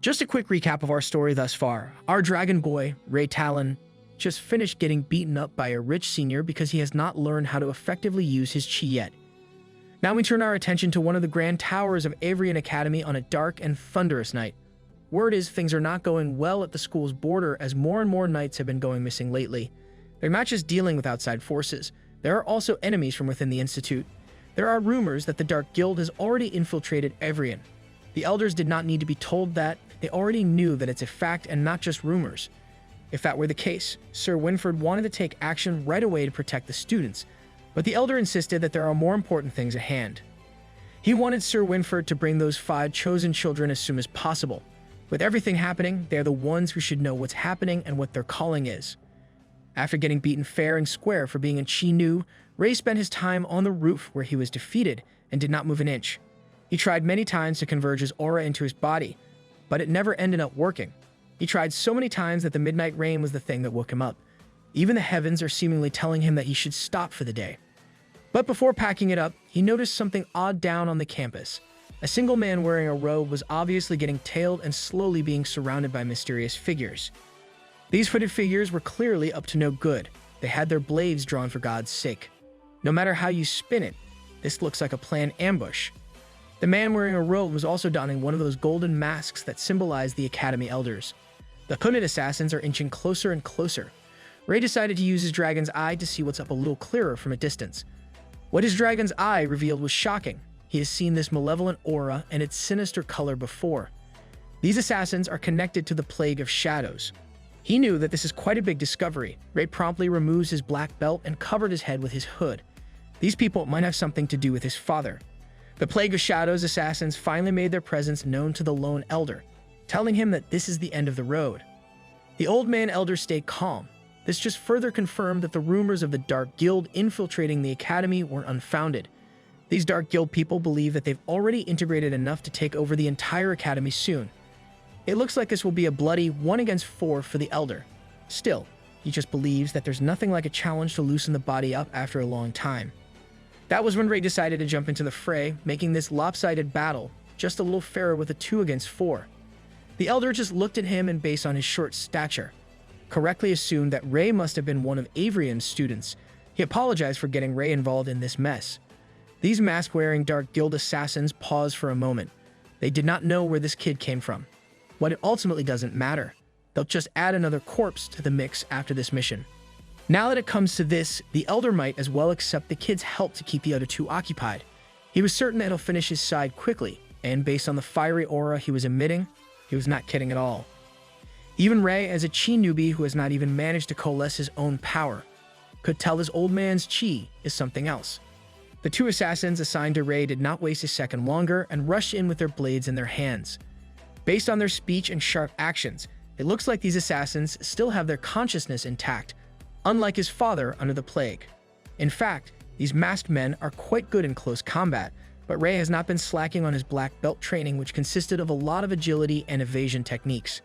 Just a quick recap of our story thus far. Our dragon boy, Rei Talon, just finished getting beaten up by a rich senior because he has not learned how to effectively use his chi yet. Now we turn our attention to one of the grand towers of Evasion Academy on a dark and thunderous night. Word is things are not going well at the school's border as more and more knights have been going missing lately. They're not just dealing with outside forces, there are also enemies from within the institute. There are rumors that the Dark Guild has already infiltrated Evasion. The elders did not need to be told that, they already knew that it's a fact and not just rumors. If that were the case, Sir Winford wanted to take action right away to protect the students, but the elder insisted that there are more important things at hand. He wanted Sir Winford to bring those 5 chosen children as soon as possible. With everything happening, they're the ones who should know what's happening and what their calling is. After getting beaten fair and square for being in Chi Nu, Rei spent his time on the roof where he was defeated and did not move an inch. He tried many times to converge his aura into his body, but it never ended up working. He tried so many times that the midnight rain was the thing that woke him up. Even the heavens are seemingly telling him that he should stop for the day. But before packing it up, he noticed something odd down on the campus. A single man wearing a robe was obviously getting tailed and slowly being surrounded by mysterious figures. These hooded figures were clearly up to no good. They had their blades drawn for God's sake. No matter how you spin it, this looks like a planned ambush. The man wearing a robe was also donning one of those golden masks that symbolize the Academy elders. The hooded assassins are inching closer and closer. Rei decided to use his dragon's eye to see what's up a little clearer from a distance. What his dragon's eye revealed was shocking. He has seen this malevolent aura and its sinister color before. These assassins are connected to the Plague of Shadows. He knew that this is quite a big discovery. Rei promptly removes his black belt and covered his head with his hood. These people might have something to do with his father. The Plague of Shadows assassins finally made their presence known to the lone elder, telling him that this is the end of the road. The old man elder stayed calm. This just further confirmed that the rumors of the Dark Guild infiltrating the Academy were unfounded. These Dark Guild people believe that they've already integrated enough to take over the entire Academy soon. It looks like this will be a bloody 1 against 4 for the elder. Still, he just believes that there's nothing like a challenge to loosen the body up after a long time. That was when Rei decided to jump into the fray, making this lopsided battle just a little fairer with a 2 against 4. The elder just looked at him and based on his short stature, correctly assumed that Rei must have been one of Avion's students. He apologized for getting Rei involved in this mess. These mask-wearing Dark Guild assassins paused for a moment. They did not know where this kid came from. What it ultimately doesn't matter. They'll just add another corpse to the mix after this mission. Now that it comes to this, the elder might as well accept the kid's help to keep the other 2 occupied. He was certain that he'll finish his side quickly, and based on the fiery aura he was emitting, he was not kidding at all. Even Rei, as a chi newbie who has not even managed to coalesce his own power, could tell this old man's chi is something else. The 2 assassins assigned to Rei did not waste a second longer and rushed in with their blades in their hands. Based on their speech and sharp actions, it looks like these assassins still have their consciousness intact, unlike his father under the plague. In fact, these masked men are quite good in close combat, but Rei has not been slacking on his black belt training, which consisted of a lot of agility and evasion techniques.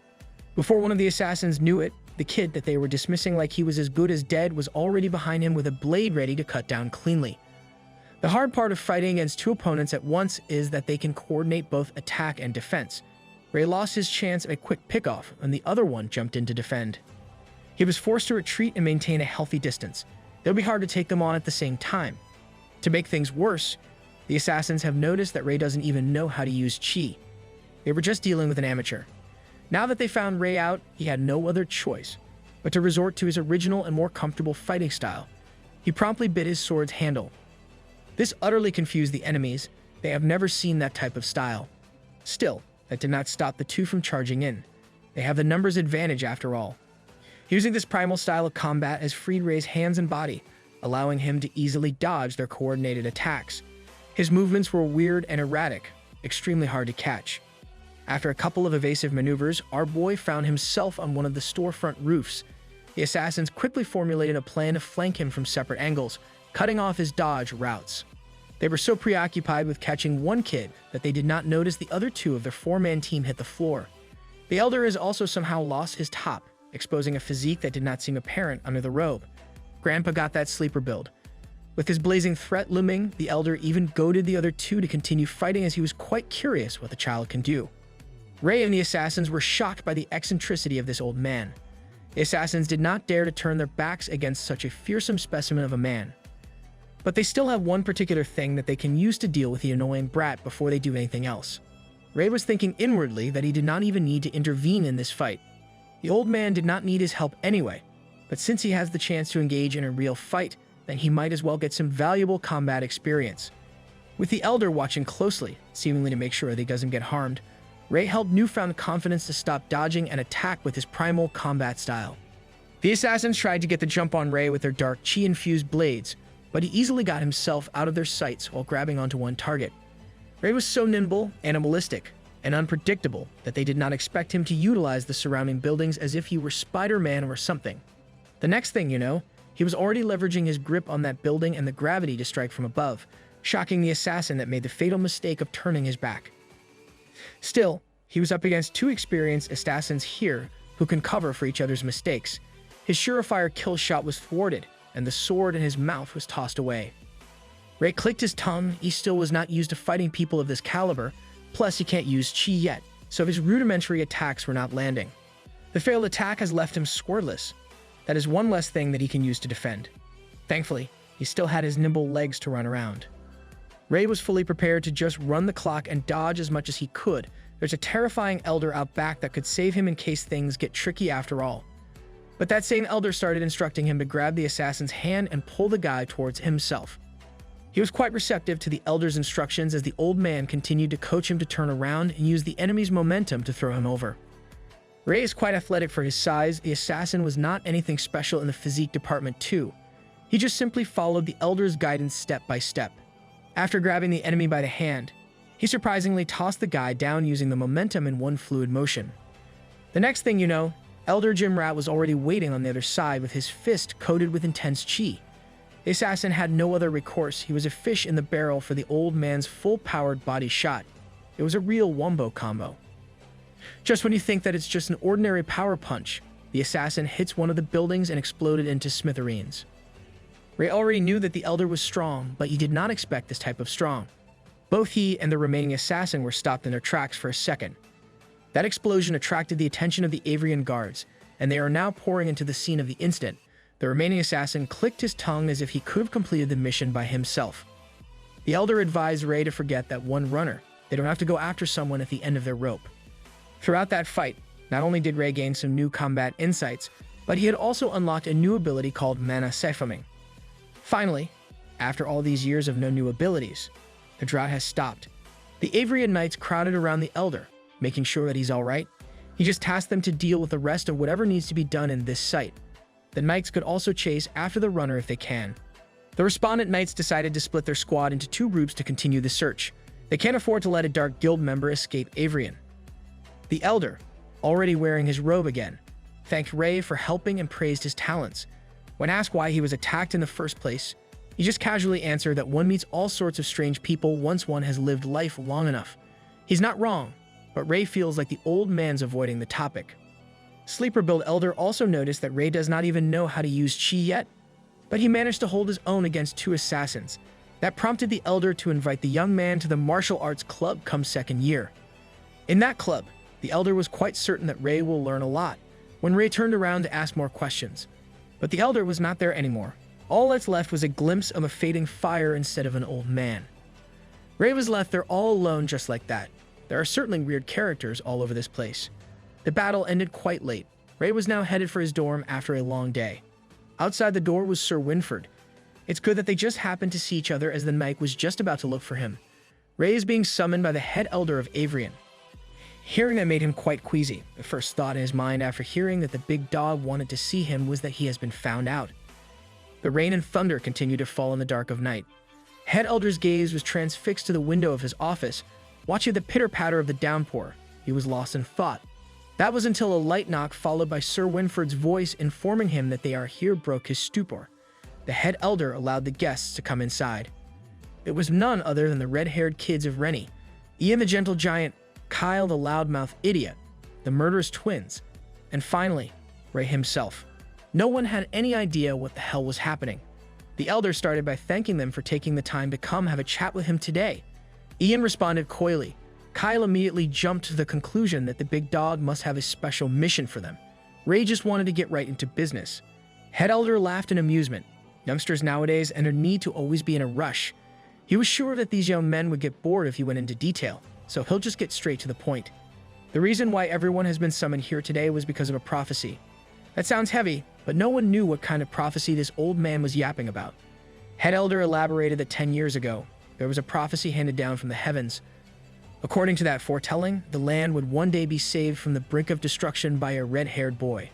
Before one of the assassins knew it, the kid that they were dismissing like he was as good as dead was already behind him with a blade ready to cut down cleanly. The hard part of fighting against 2 opponents at once is that they can coordinate both attack and defense. Rei lost his chance at a quick pickoff, and the other one jumped in to defend. He was forced to retreat and maintain a healthy distance. It'll be hard to take them on at the same time. To make things worse, the assassins have noticed that Rei doesn't even know how to use chi. They were just dealing with an amateur. Now that they found Rei out, he had no other choice but to resort to his original and more comfortable fighting style. He promptly bit his sword's handle. This utterly confused the enemies. They have never seen that type of style. Still, that did not stop the 2 from charging in. They have the numbers advantage after all. Using this primal style of combat has freed Rei's hands and body, allowing him to easily dodge their coordinated attacks. His movements were weird and erratic, extremely hard to catch. After a couple of evasive maneuvers, our boy found himself on one of the storefront roofs. The assassins quickly formulated a plan to flank him from separate angles, cutting off his dodge routes. They were so preoccupied with catching one kid that they did not notice the other 2 of their 4-man team hit the floor. The elder has also somehow lost his top, exposing a physique that did not seem apparent under the robe. Grandpa got that sleeper build. With his blazing threat looming, the elder even goaded the other 2 to continue fighting as he was quite curious what the child can do. Ray and the assassins were shocked by the eccentricity of this old man. The assassins did not dare to turn their backs against such a fearsome specimen of a man. But they still have one particular thing that they can use to deal with the annoying brat before they do anything else. Ray was thinking inwardly that he did not even need to intervene in this fight. The old man did not need his help anyway, but since he has the chance to engage in a real fight, then he might as well get some valuable combat experience. With the elder watching closely, seemingly to make sure that he doesn't get harmed, Ray held newfound confidence to stop dodging and attack with his primal combat style. The assassins tried to get the jump on Ray with their dark chi-infused blades, but he easily got himself out of their sights while grabbing onto one target. Ray was so nimble, animalistic, and unpredictable that they did not expect him to utilize the surrounding buildings as if he were Spider-Man or something. The next thing you know, he was already leveraging his grip on that building and the gravity to strike from above, shocking the assassin that made the fatal mistake of turning his back. Still, he was up against two experienced assassins here who can cover for each other's mistakes. His surefire kill shot was thwarted, and the sword in his mouth was tossed away. Ray clicked his tongue. He still was not used to fighting people of this caliber, plus he can't use chi yet, so his rudimentary attacks were not landing. The failed attack has left him squirtless. That is one less thing that he can use to defend. Thankfully, he still had his nimble legs to run around. Ray was fully prepared to just run the clock and dodge as much as he could. There's a terrifying elder out back that could save him in case things get tricky after all. But that same elder started instructing him to grab the assassin's hand and pull the guy towards himself. He was quite receptive to the elder's instructions as the old man continued to coach him to turn around and use the enemy's momentum to throw him over. Ray is quite athletic for his size. The assassin was not anything special in the physique department too. He just simply followed the elder's guidance step by step. After grabbing the enemy by the hand, he surprisingly tossed the guy down using the momentum in one fluid motion. The next thing you know, Elder Jim Rat was already waiting on the other side with his fist coated with intense chi. The assassin had no other recourse. He was a fish in the barrel for the old man's full-powered body shot. It was a real wombo combo. Just when you think that it's just an ordinary power punch, the assassin hits one of the buildings and exploded into smithereens. Ray already knew that the elder was strong, but he did not expect this type of strong. Both he and the remaining assassin were stopped in their tracks for a second. That explosion attracted the attention of the Avrian guards, and they are now pouring into the scene of the incident. The remaining assassin clicked his tongue as if he could have completed the mission by himself. The elder advised Ray to forget that one runner. They don't have to go after someone at the end of their rope. Throughout that fight, not only did Ray gain some new combat insights, but he had also unlocked a new ability called mana siphoming. Finally, after all these years of no new abilities, the drought has stopped. The Avrian knights crowded around the elder, making sure that he's alright. He just tasked them to deal with the rest of whatever needs to be done in this site. The knights could also chase after the runner if they can. The respondent knights decided to split their squad into two groups to continue the search. They can't afford to let a dark guild member escape Avrian. The elder, already wearing his robe again, thanked Ray for helping and praised his talents. When asked why he was attacked in the first place, he just casually answered that one meets all sorts of strange people once one has lived life long enough. He's not wrong, but Ray feels like the old man's avoiding the topic. Sleeper Build Elder also noticed that Ray does not even know how to use chi yet, but he managed to hold his own against two assassins. That prompted the elder to invite the young man to the martial arts club come second year. In that club, the elder was quite certain that Ray will learn a lot when Ray turned around to ask more questions. But the elder was not there anymore. All that's left was a glimpse of a fading fire instead of an old man. Ray was left there all alone just like that. There are certainly weird characters all over this place. The battle ended quite late. Ray was now headed for his dorm after a long day. Outside the door was Sir Winford. It's good that they just happened to see each other as the knight was just about to look for him. Ray is being summoned by the head elder of Avrian. Hearing that made him quite queasy. The first thought in his mind after hearing that the big dog wanted to see him was that he has been found out. The rain and thunder continued to fall in the dark of night. Head elder's gaze was transfixed to the window of his office, watching the pitter-patter of the downpour. He was lost in thought. That was until a light knock followed by Sir Winford's voice informing him that they are here broke his stupor. The head elder allowed the guests to come inside. It was none other than the red-haired kids of Rennie, Ian the gentle giant, Kyle the loudmouth idiot, the murderous twins, and finally, Ray himself. No one had any idea what the hell was happening. The elder started by thanking them for taking the time to come have a chat with him today. Ian responded coyly. Kyle immediately jumped to the conclusion that the big dog must have a special mission for them. Ray just wanted to get right into business. Head Elder laughed in amusement. Youngsters nowadays and a need to always be in a rush. He was sure that these young men would get bored if he went into detail, so he'll just get straight to the point. The reason why everyone has been summoned here today was because of a prophecy. That sounds heavy, but no one knew what kind of prophecy this old man was yapping about. Head Elder elaborated that 10 years ago, there was a prophecy handed down from the heavens. According to that foretelling, the land would one day be saved from the brink of destruction by a red-haired boy.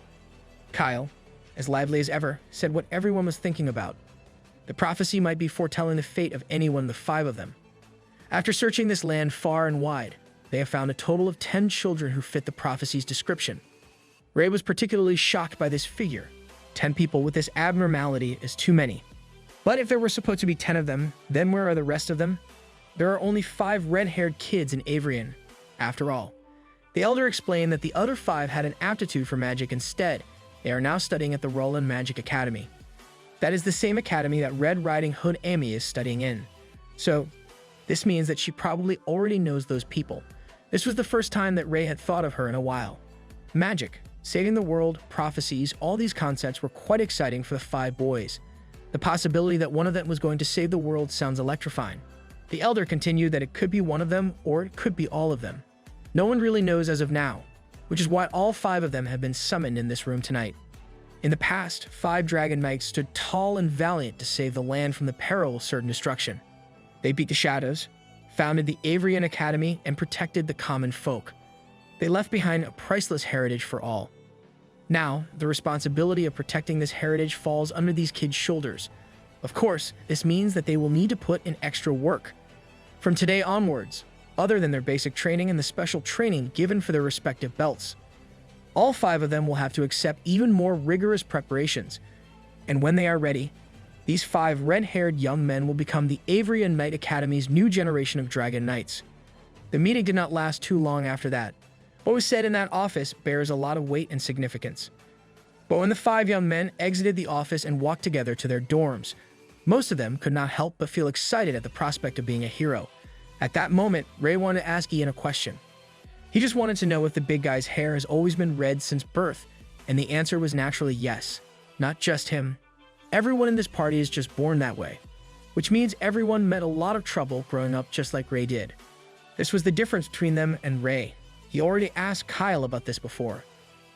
Kyle, as lively as ever, said what everyone was thinking about. The prophecy might be foretelling the fate of any one of the 5 of them. After searching this land far and wide, they have found a total of 10 children who fit the prophecy's description. Ray was particularly shocked by this figure. 10 people with this abnormality is too many. But if there were supposed to be 10 of them, then where are the rest of them? There are only 5 red-haired kids in Avrian, after all. The Elder explained that the other 5 had an aptitude for magic instead. They are now studying at the Roland Magic Academy. That is the same academy that Red Riding Hood Amy is studying in. So, this means that she probably already knows those people. This was the first time that Ray had thought of her in a while. Magic, saving the world, prophecies, all these concepts were quite exciting for the 5 boys. The possibility that one of them was going to save the world sounds electrifying. The Elder continued that it could be one of them or it could be all of them. No one really knows as of now, which is why all 5 of them have been summoned in this room tonight. In the past, 5 dragon knights stood tall and valiant to save the land from the peril of certain destruction. They beat the shadows, founded the Avrian Academy, and protected the common folk. They left behind a priceless heritage for all. Now, the responsibility of protecting this heritage falls under these kids' shoulders. Of course, this means that they will need to put in extra work. From today onwards, other than their basic training and the special training given for their respective belts, all 5 of them will have to accept even more rigorous preparations. And when they are ready, these 5 red-haired young men will become the Avrian Knight Academy's new generation of Dragon Knights. The meeting did not last too long after that. What was said in that office bears a lot of weight and significance. But when the 5 young men exited the office and walked together to their dorms, most of them could not help but feel excited at the prospect of being a hero. At that moment, Ray wanted to ask Ian a question. He just wanted to know if the big guy's hair has always been red since birth, and the answer was naturally yes. Not just him. Everyone in this party is just born that way, which means everyone met a lot of trouble growing up just like Ray did. This was the difference between them and Ray. He already asked Kyle about this before,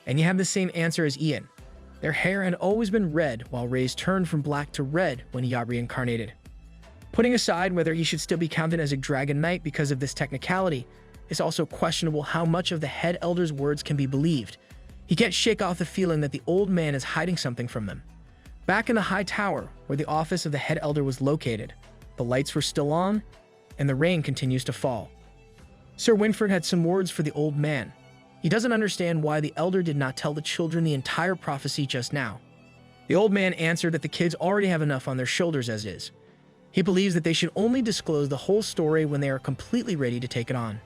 and he had the same answer as Ian. Their hair had always been red, while Ray's turned from black to red when he got reincarnated. Putting aside whether he should still be counted as a Dragon Knight because of this technicality, it's also questionable how much of the Head Elder's words can be believed. He can't shake off the feeling that the old man is hiding something from them. Back in the high tower, where the office of the Head Elder was located, the lights were still on, and the rain continues to fall. Sir Winford had some words for the old man. He doesn't understand why the Elder did not tell the children the entire prophecy just now. The old man answered that the kids already have enough on their shoulders as is. He believes that they should only disclose the whole story when they are completely ready to take it on.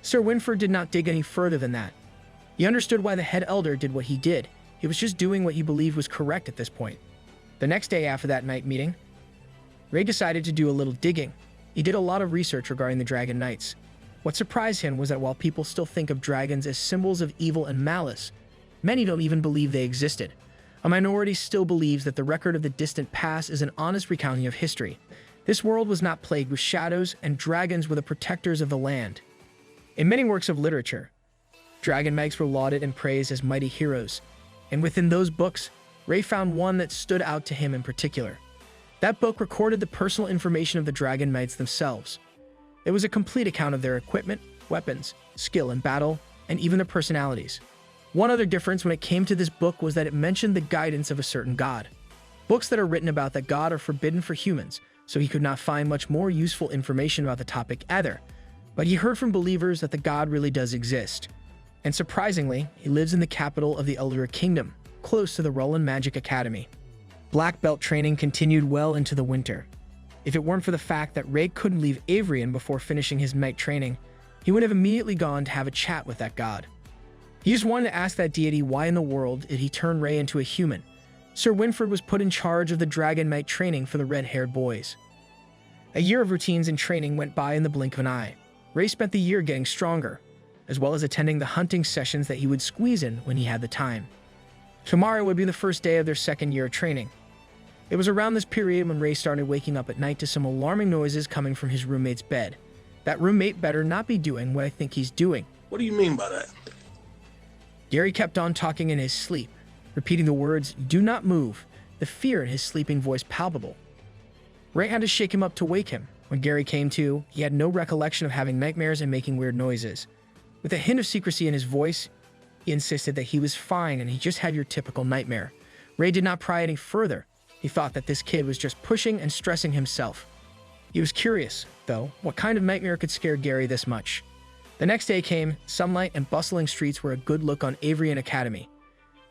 Sir Winford did not dig any further than that. He understood why the Head Elder did what he did. He was just doing what he believed was correct at this point. The next day after that night meeting, Ray decided to do a little digging. He did a lot of research regarding the Dragon Knights. What surprised him was that while people still think of dragons as symbols of evil and malice, many don't even believe they existed. A minority still believes that the record of the distant past is an honest recounting of history. This world was not plagued with shadows, and dragons were the protectors of the land. In many works of literature, dragon knights were lauded and praised as mighty heroes, and within those books, Ray found one that stood out to him in particular. That book recorded the personal information of the dragon knights themselves. It was a complete account of their equipment, weapons, skill in battle, and even their personalities. One other difference when it came to this book was that it mentioned the guidance of a certain god. Books that are written about that god are forbidden for humans, so he could not find much more useful information about the topic either. But he heard from believers that the god really does exist. And surprisingly, he lives in the capital of the Elder Kingdom, close to the Roland Magic Academy. Black belt training continued well into the winter. If it weren't for the fact that Ray couldn't leave Avrian before finishing his night training, he would have immediately gone to have a chat with that god. He just wanted to ask that deity why in the world did he turn Ray into a human. Sir Winford was put in charge of the Dragon Knight training for the red-haired boys. A year of routines and training went by in the blink of an eye. Ray spent the year getting stronger, as well as attending the hunting sessions that he would squeeze in when he had the time. Tomorrow would be the first day of their second year of training. It was around this period when Ray started waking up at night to some alarming noises coming from his roommate's bed. That roommate better not be doing what I think he's doing. What do you mean by that? Gary kept on talking in his sleep, repeating the words, "Do not move," the fear in his sleeping voice palpable. Ray had to shake him up to wake him. When Gary came to, he had no recollection of having nightmares and making weird noises. With a hint of secrecy in his voice, he insisted that he was fine and he just had your typical nightmare. Ray did not pry any further. He thought that this kid was just pushing and stressing himself. He was curious, though, what kind of nightmare could scare Gary this much. The next day came. Sunlight and bustling streets were a good look on Avery Academy.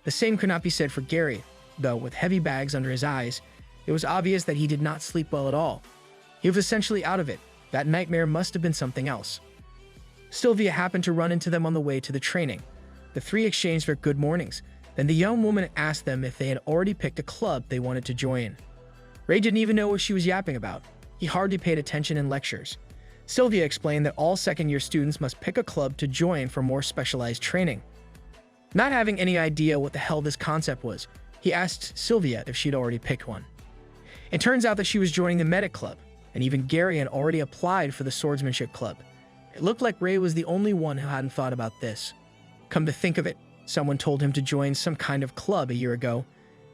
The same could not be said for Gary, though with heavy bags under his eyes, it was obvious that he did not sleep well at all. He was essentially out of it. That nightmare must have been something else. Sylvia happened to run into them on the way to the training. The three exchanged their good mornings. Then the young woman asked them if they had already picked a club they wanted to join. Ray didn't even know what she was yapping about. He hardly paid attention in lectures. Sylvia explained that all second-year students must pick a club to join for more specialized training. Not having any idea what the hell this concept was, he asked Sylvia if she'd already picked one. It turns out that she was joining the medic club, and even Gary had already applied for the swordsmanship club. It looked like Ray was the only one who hadn't thought about this. Come to think of it, someone told him to join some kind of club a year ago.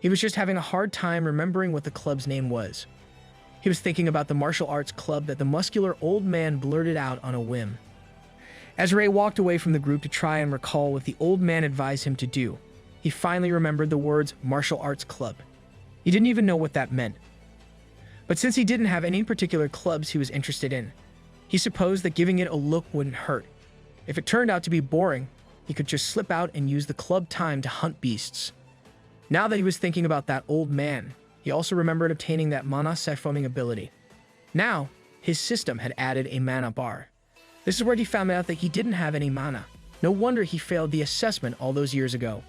He was just having a hard time remembering what the club's name was. He was thinking about the martial arts club that the muscular old man blurted out on a whim. As Ray walked away from the group to try and recall what the old man advised him to do, he finally remembered the words martial arts club. He didn't even know what that meant. But since he didn't have any particular clubs he was interested in, he supposed that giving it a look wouldn't hurt. If it turned out to be boring, he could just slip out and use the club time to hunt beasts. Now that he was thinking about that old man, he also remembered obtaining that mana siphonning ability. Now, his system had added a mana bar. This is where he found out that he didn't have any mana. No wonder he failed the assessment all those years ago.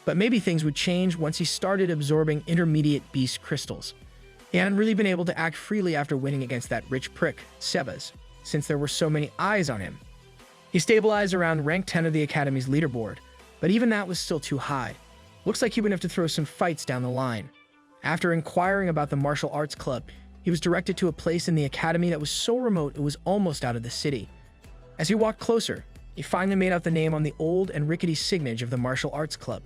But maybe things would change once he started absorbing intermediate beast crystals. He hadn't really been able to act freely after winning against that rich prick, Sebas, since there were so many eyes on him. He stabilized around rank 10 of the Academy's leaderboard, but even that was still too high. Looks like he would have to throw some fights down the line. After inquiring about the martial arts club, he was directed to a place in the Academy that was so remote it was almost out of the city. As he walked closer, he finally made out the name on the old and rickety signage of the martial arts club.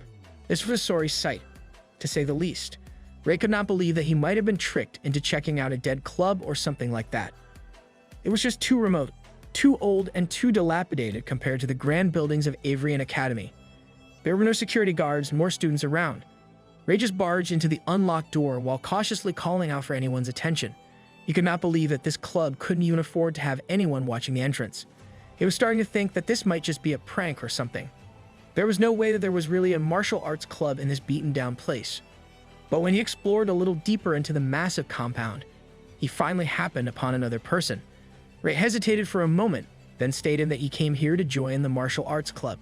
This was a sorry sight, to say the least. Ray could not believe that he might have been tricked into checking out a dead club or something like that. It was just too remote, too old, and too dilapidated compared to the grand buildings of Avery Academy. There were no security guards, more students around. Ray just barged into the unlocked door while cautiously calling out for anyone's attention. He could not believe that this club couldn't even afford to have anyone watching the entrance. He was starting to think that this might just be a prank or something. There was no way that there was really a martial arts club in this beaten-down place. But when he explored a little deeper into the massive compound, he finally happened upon another person. Ray hesitated for a moment, then stated that he came here to join the martial arts club.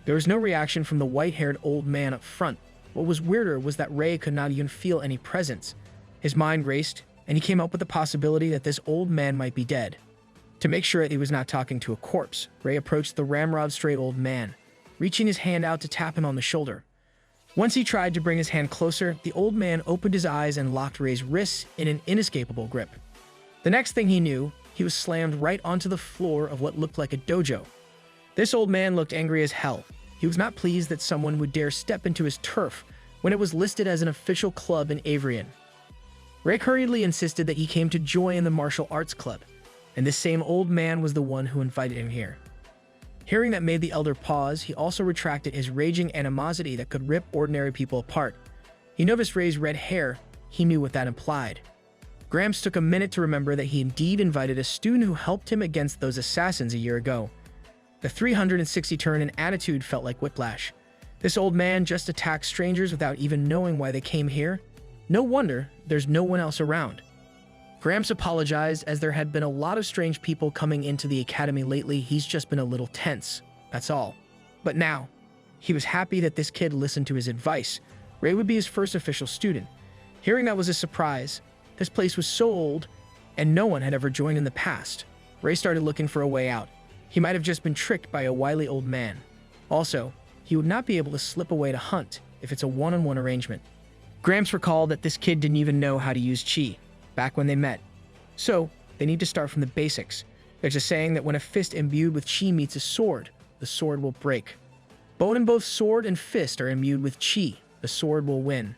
There was no reaction from the white-haired old man up front. What was weirder was that Ray could not even feel any presence. His mind raced, and he came up with the possibility that this old man might be dead. To make sure that he was not talking to a corpse, Ray approached the ramrod-straight old man, reaching his hand out to tap him on the shoulder. Once he tried to bring his hand closer, the old man opened his eyes and locked Ray's wrists in an inescapable grip. The next thing he knew, he was slammed right onto the floor of what looked like a dojo. This old man looked angry as hell. He was not pleased that someone would dare step into his turf when it was listed as an official club in Avrian. Ray hurriedly insisted that he came to join the martial arts club, and this same old man was the one who invited him here. Hearing that made the elder pause, he also retracted his raging animosity that could rip ordinary people apart. He noticed Ray's red hair. He knew what that implied. Gramps took a minute to remember that he indeed invited a student who helped him against those assassins a year ago. The 360 turn in attitude felt like whiplash. This old man just attacked strangers without even knowing why they came here. No wonder there's no one else around. Gramps apologized as there had been a lot of strange people coming into the academy lately. He's just been a little tense, that's all. But now, he was happy that this kid listened to his advice. Ray would be his first official student. Hearing that was a surprise. This place was so old, and no one had ever joined in the past. Ray started looking for a way out. He might have just been tricked by a wily old man. Also, he would not be able to slip away to hunt if it's a one-on-one arrangement. Gramps recalled that this kid didn't even know how to use chi back when they met. So, they need to start from the basics. There's a saying that when a fist imbued with chi meets a sword, the sword will break. But when both sword and fist are imbued with chi, the sword will win.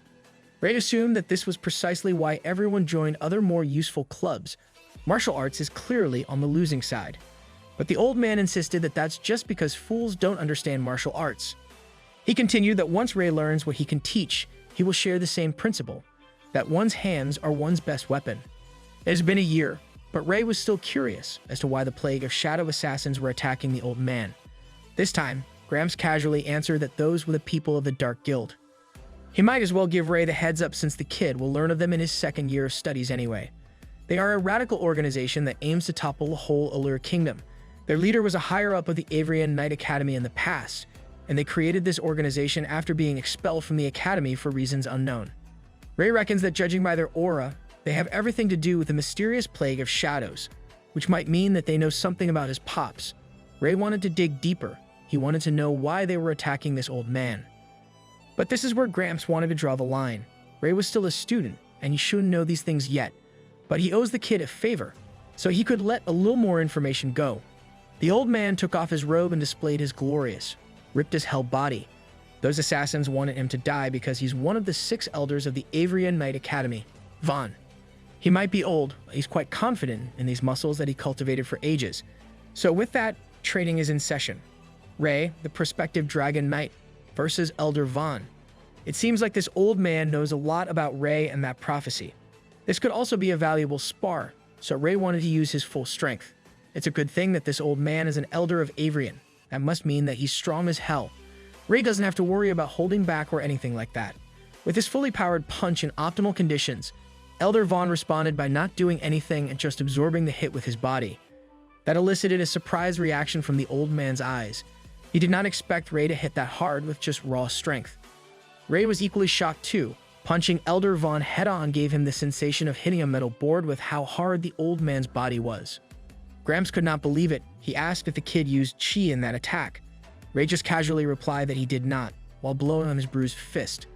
Ray assumed that this was precisely why everyone joined other more useful clubs. Martial arts is clearly on the losing side. But the old man insisted that that's just because fools don't understand martial arts. He continued that once Ray learns what he can teach, he will share the same principle, that one's hands are one's best weapon. It has been a year, but Ray was still curious as to why the plague of shadow assassins were attacking the old man. This time, Gramps casually answered that those were the people of the Dark Guild. He might as well give Ray the heads up since the kid will learn of them in his second year of studies anyway. They are a radical organization that aims to topple the whole Allure Kingdom. Their leader was a higher-up of the Avrian Knight Academy in the past, and they created this organization after being expelled from the academy for reasons unknown. Ray reckons that judging by their aura, they have everything to do with the mysterious plague of shadows, which might mean that they know something about his pops. Ray wanted to dig deeper. He wanted to know why they were attacking this old man. But this is where Gramps wanted to draw the line. Ray was still a student, and he shouldn't know these things yet, but he owes the kid a favor, so he could let a little more information go. The old man took off his robe and displayed his glorious, ripped-as-hell body. Those assassins wanted him to die because he's one of the 6 elders of the Avrian Knight Academy, Vaughn. He might be old, but he's quite confident in these muscles that he cultivated for ages. So with that, training is in session. Ray, the prospective Dragon Knight, versus Elder Vaughn. It seems like this old man knows a lot about Ray and that prophecy. This could also be a valuable spar, so Ray wanted to use his full strength. It's a good thing that this old man is an elder of Avrian. That must mean that he's strong as hell. Ray doesn't have to worry about holding back or anything like that. With his fully powered punch in optimal conditions, Elder Vaughn responded by not doing anything and just absorbing the hit with his body. That elicited a surprised reaction from the old man's eyes. He did not expect Ray to hit that hard with just raw strength. Ray was equally shocked too. Punching Elder Vaughn head-on gave him the sensation of hitting a metal board with how hard the old man's body was. Gramps could not believe it. He asked if the kid used chi in that attack. Ray just casually replied that he did not, while blowing on his bruised fist.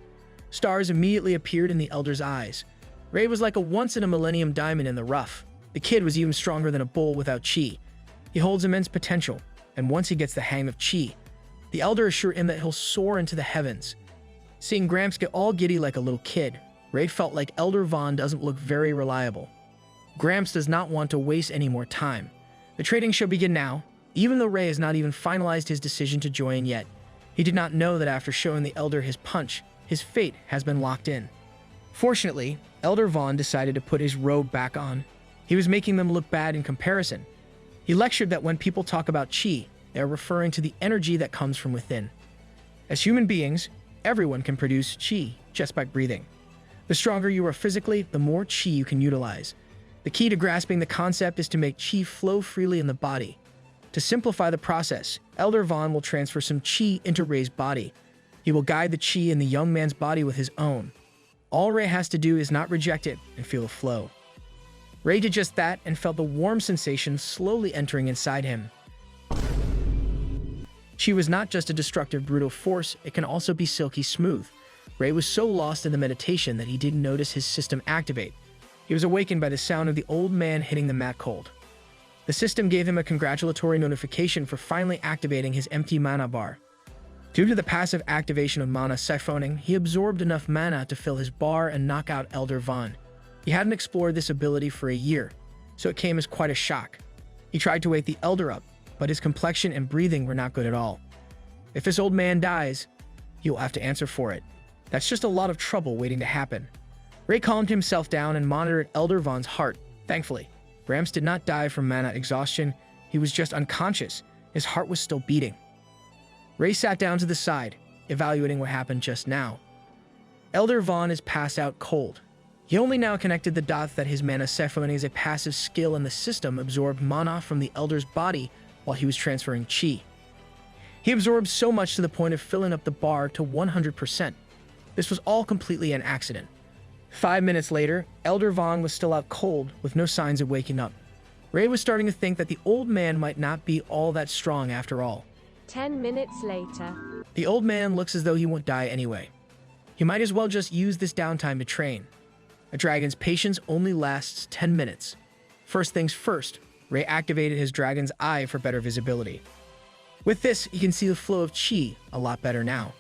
Stars immediately appeared in the elder's eyes. Ray was like a once-in-a-millennium diamond in the rough. The kid was even stronger than a bull without chi. He holds immense potential, and once he gets the hang of chi, the elder assured him that he'll soar into the heavens. Seeing Gramps get all giddy like a little kid, Ray felt like Elder Vaughn doesn't look very reliable. Gramps does not want to waste any more time. The trading should begin now, even though Ray has not even finalized his decision to join yet. He did not know that after showing the elder his punch, his fate has been locked in. Fortunately, Elder Vaughn decided to put his robe back on. He was making them look bad in comparison. He lectured that when people talk about chi, they are referring to the energy that comes from within. As human beings, everyone can produce chi just by breathing. The stronger you are physically, the more chi you can utilize. The key to grasping the concept is to make chi flow freely in the body. To simplify the process, Elder Vaughn will transfer some chi into Ray's body. He will guide the chi in the young man's body with his own. All Ray has to do is not reject it and feel the flow. Ray did just that and felt the warm sensation slowly entering inside him. Chi was not just a destructive, brutal force, it can also be silky smooth. Ray was so lost in the meditation that he didn't notice his system activate. He was awakened by the sound of the old man hitting the mat cold. The system gave him a congratulatory notification for finally activating his empty mana bar. Due to the passive activation of mana siphoning, he absorbed enough mana to fill his bar and knock out Elder Vaughn. He hadn't explored this ability for a year, so it came as quite a shock. He tried to wake the elder up, but his complexion and breathing were not good at all. If this old man dies, he will have to answer for it. That's just a lot of trouble waiting to happen. Ray calmed himself down and monitored Elder Vaughn's heart. Thankfully, Gramps did not die from mana exhaustion. He was just unconscious. His heart was still beating. Ray sat down to the side, evaluating what happened just now. Elder Vaughn is passed out cold. He only now connected the dots that his mana siphoning is a passive skill and the system absorbed mana from the elder's body while he was transferring chi. He absorbed so much to the point of filling up the bar to 100%. This was all completely an accident. 5 minutes later, Elder Vaughn was still out cold with no signs of waking up. Ray was starting to think that the old man might not be all that strong after all. 10 minutes later. The old man looks as though he won't die anyway. He might as well just use this downtime to train. A dragon's patience only lasts 10 minutes. First things first, Ray activated his dragon's eye for better visibility. With this, he can see the flow of chi a lot better now.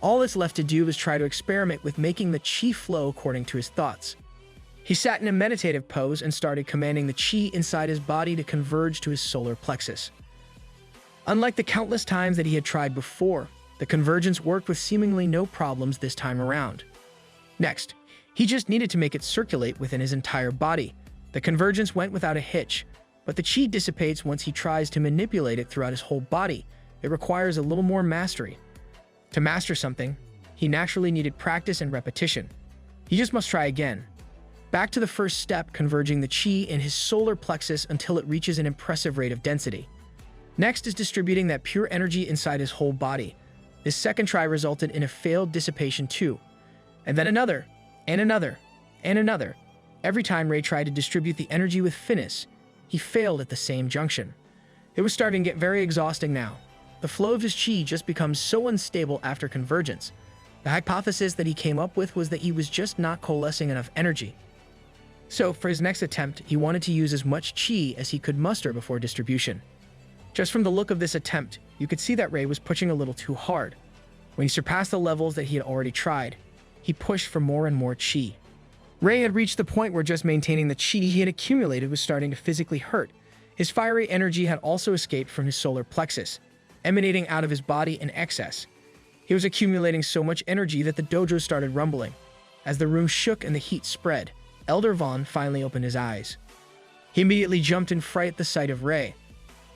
All that's left to do is try to experiment with making the chi flow according to his thoughts. He sat in a meditative pose and started commanding the chi inside his body to converge to his solar plexus. Unlike the countless times that he had tried before, the convergence worked with seemingly no problems this time around. Next, he just needed to make it circulate within his entire body. The convergence went without a hitch, but the chi dissipates once he tries to manipulate it throughout his whole body. It requires a little more mastery. To master something, he naturally needed practice and repetition. He just must try again. Back to the first step, converging the chi in his solar plexus until it reaches an impressive rate of density. Next is distributing that pure energy inside his whole body. This second try resulted in a failed dissipation too. And then another, and another, and another. Every time Ray tried to distribute the energy with finesse, he failed at the same junction. It was starting to get very exhausting now. The flow of his chi just becomes so unstable after convergence. The hypothesis that he came up with was that he was just not coalescing enough energy. So, for his next attempt, he wanted to use as much chi as he could muster before distribution. Just from the look of this attempt, you could see that Ray was pushing a little too hard. When he surpassed the levels that he had already tried, he pushed for more and more chi. Ray had reached the point where just maintaining the chi he had accumulated was starting to physically hurt. His fiery energy had also escaped from his solar plexus, emanating out of his body in excess. He was accumulating so much energy that the dojo started rumbling. As the room shook and the heat spread, Elder Vaughn finally opened his eyes. He immediately jumped in fright at the sight of Ray.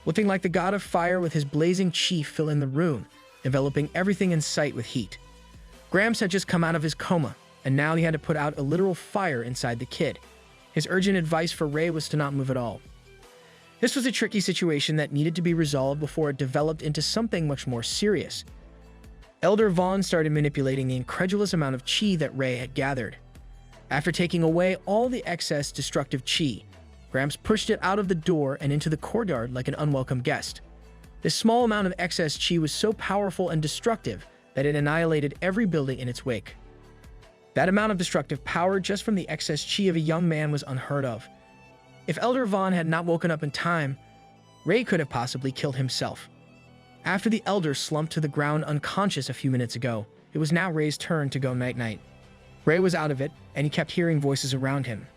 Looking like the god of fire with his blazing chi filling the room, enveloping everything in sight with heat. Gramps had just come out of his coma, and now he had to put out a literal fire inside the kid. His urgent advice for Ray was to not move at all. This was a tricky situation that needed to be resolved before it developed into something much more serious. Elder Vaughn started manipulating the incredulous amount of chi that Ray had gathered. After taking away all the excess destructive chi, Gramps pushed it out of the door and into the courtyard like an unwelcome guest. This small amount of excess chi was so powerful and destructive that it annihilated every building in its wake. That amount of destructive power just from the excess chi of a young man was unheard of. If Elder Vaughn had not woken up in time, Ray could have possibly killed himself. After the Elder slumped to the ground unconscious a few minutes ago, it was now Ray's turn to go night-night. Ray was out of it, and he kept hearing voices around him.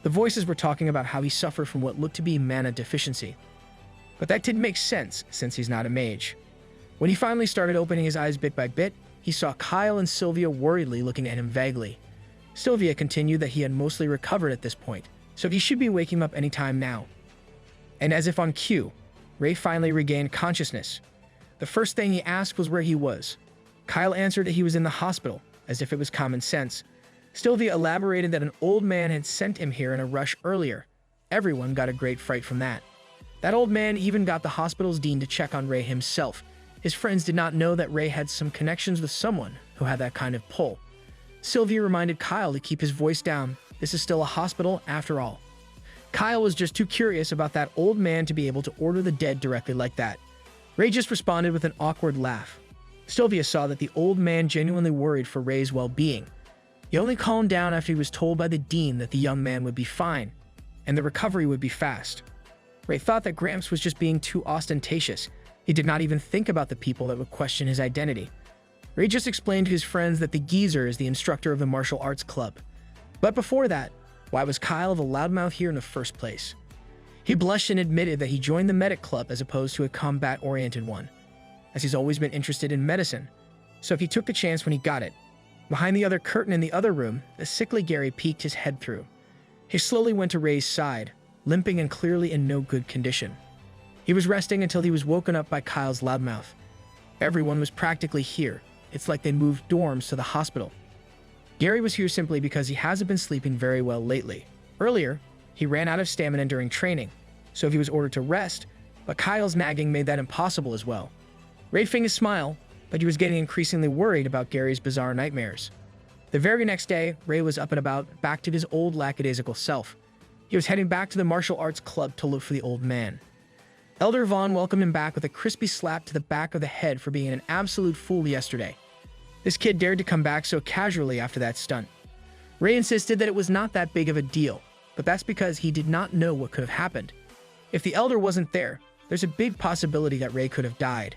The voices were talking about how he suffered from what looked to be mana deficiency. But that didn't make sense, since he's not a mage. When he finally started opening his eyes bit by bit, he saw Kyle and Sylvia worriedly looking at him vaguely. Sylvia continued that he had mostly recovered at this point, so he should be waking up any time now. And as if on cue, Ray finally regained consciousness. The first thing he asked was where he was. Kyle answered that he was in the hospital, as if it was common sense. Sylvia elaborated that an old man had sent him here in a rush earlier. Everyone got a great fright from that. That old man even got the hospital's dean to check on Ray himself. His friends did not know that Ray had some connections with someone who had that kind of pull. Sylvia reminded Kyle to keep his voice down. This is still a hospital after all. Kyle was just too curious about that old man to be able to order the dead directly like that. Ray just responded with an awkward laugh. Sylvia saw that the old man genuinely worried for Ray's well-being. He only calmed down after he was told by the dean that the young man would be fine, and the recovery would be fast. Ray thought that Gramps was just being too ostentatious. He did not even think about the people that would question his identity. Ray just explained to his friends that the geezer is the instructor of the martial arts club. But before that, why was Kyle the loudmouth here in the first place? He blushed and admitted that he joined the medic club as opposed to a combat-oriented one, as he's always been interested in medicine, so if he took the chance when he got it. Behind the other curtain in the other room, the sickly Gary peeked his head through. He slowly went to Ray's side, limping and clearly in no good condition. He was resting until he was woken up by Kyle's loudmouth. Everyone was practically here. It's like they moved dorms to the hospital. Gary was here simply because he hasn't been sleeping very well lately. Earlier, he ran out of stamina during training, so he was ordered to rest, but Kyle's nagging made that impossible as well. Ray feigned a smile, but he was getting increasingly worried about Gary's bizarre nightmares. The very next day, Ray was up and about, back to his old lackadaisical self. He He was heading back to the martial arts club to look for the old man. Elder Vaughn welcomed him back with a crispy slap to the back of the head for being an absolute fool yesterday. This kid dared to come back so casually after that stunt. Ray insisted that it was not that big of a deal, but that's because he did not know what could have happened. If the elder wasn't there, there's a big possibility that Ray could have died.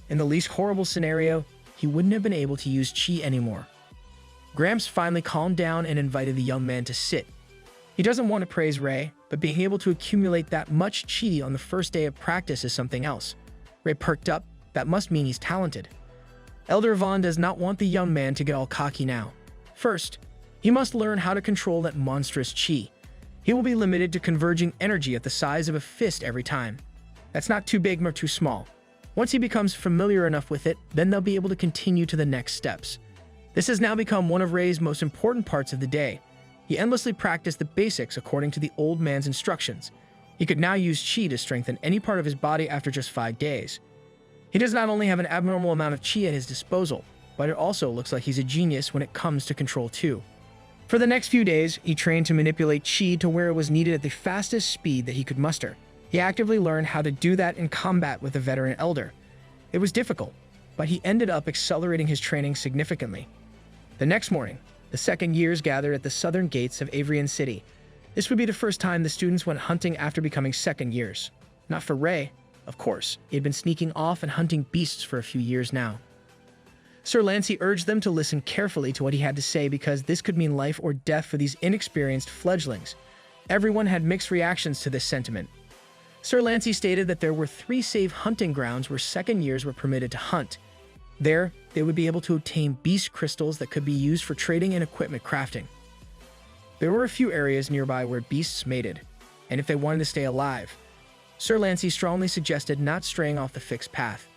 In the least horrible scenario, he wouldn't have been able to use chi anymore. Gramps finally calmed down and invited the young man to sit. He doesn't want to praise Ray, but being able to accumulate that much chi on the first day of practice is something else. Ray perked up. That must mean he's talented. Elder Vaughn does not want the young man to get all cocky now. First, he must learn how to control that monstrous chi. He will be limited to converging energy at the size of a fist every time. That's not too big nor too small. Once he becomes familiar enough with it, then they'll be able to continue to the next steps. This has now become one of Ray's most important parts of the day. He endlessly practiced the basics according to the old man's instructions. He could now use chi to strengthen any part of his body after just 5 days. He does not only have an abnormal amount of chi at his disposal, but it also looks like he's a genius when it comes to control too. For the next few days, he trained to manipulate chi to where it was needed at the fastest speed that he could muster. He actively learned how to do that in combat with the veteran elder. It was difficult, but he ended up accelerating his training significantly. The next morning, the second years gathered at the southern gates of Avrian City. This would be the first time the students went hunting after becoming second years. Not for Ray, of course. He had been sneaking off and hunting beasts for a few years now. Sir Lancey urged them to listen carefully to what he had to say because this could mean life or death for these inexperienced fledglings. Everyone had mixed reactions to this sentiment. Sir Lancey stated that there were 3 safe hunting grounds where second years were permitted to hunt. There, they would be able to obtain beast crystals that could be used for trading and equipment crafting. There were a few areas nearby where beasts mated, and if they wanted to stay alive, Sir Lancey strongly suggested not straying off the fixed path.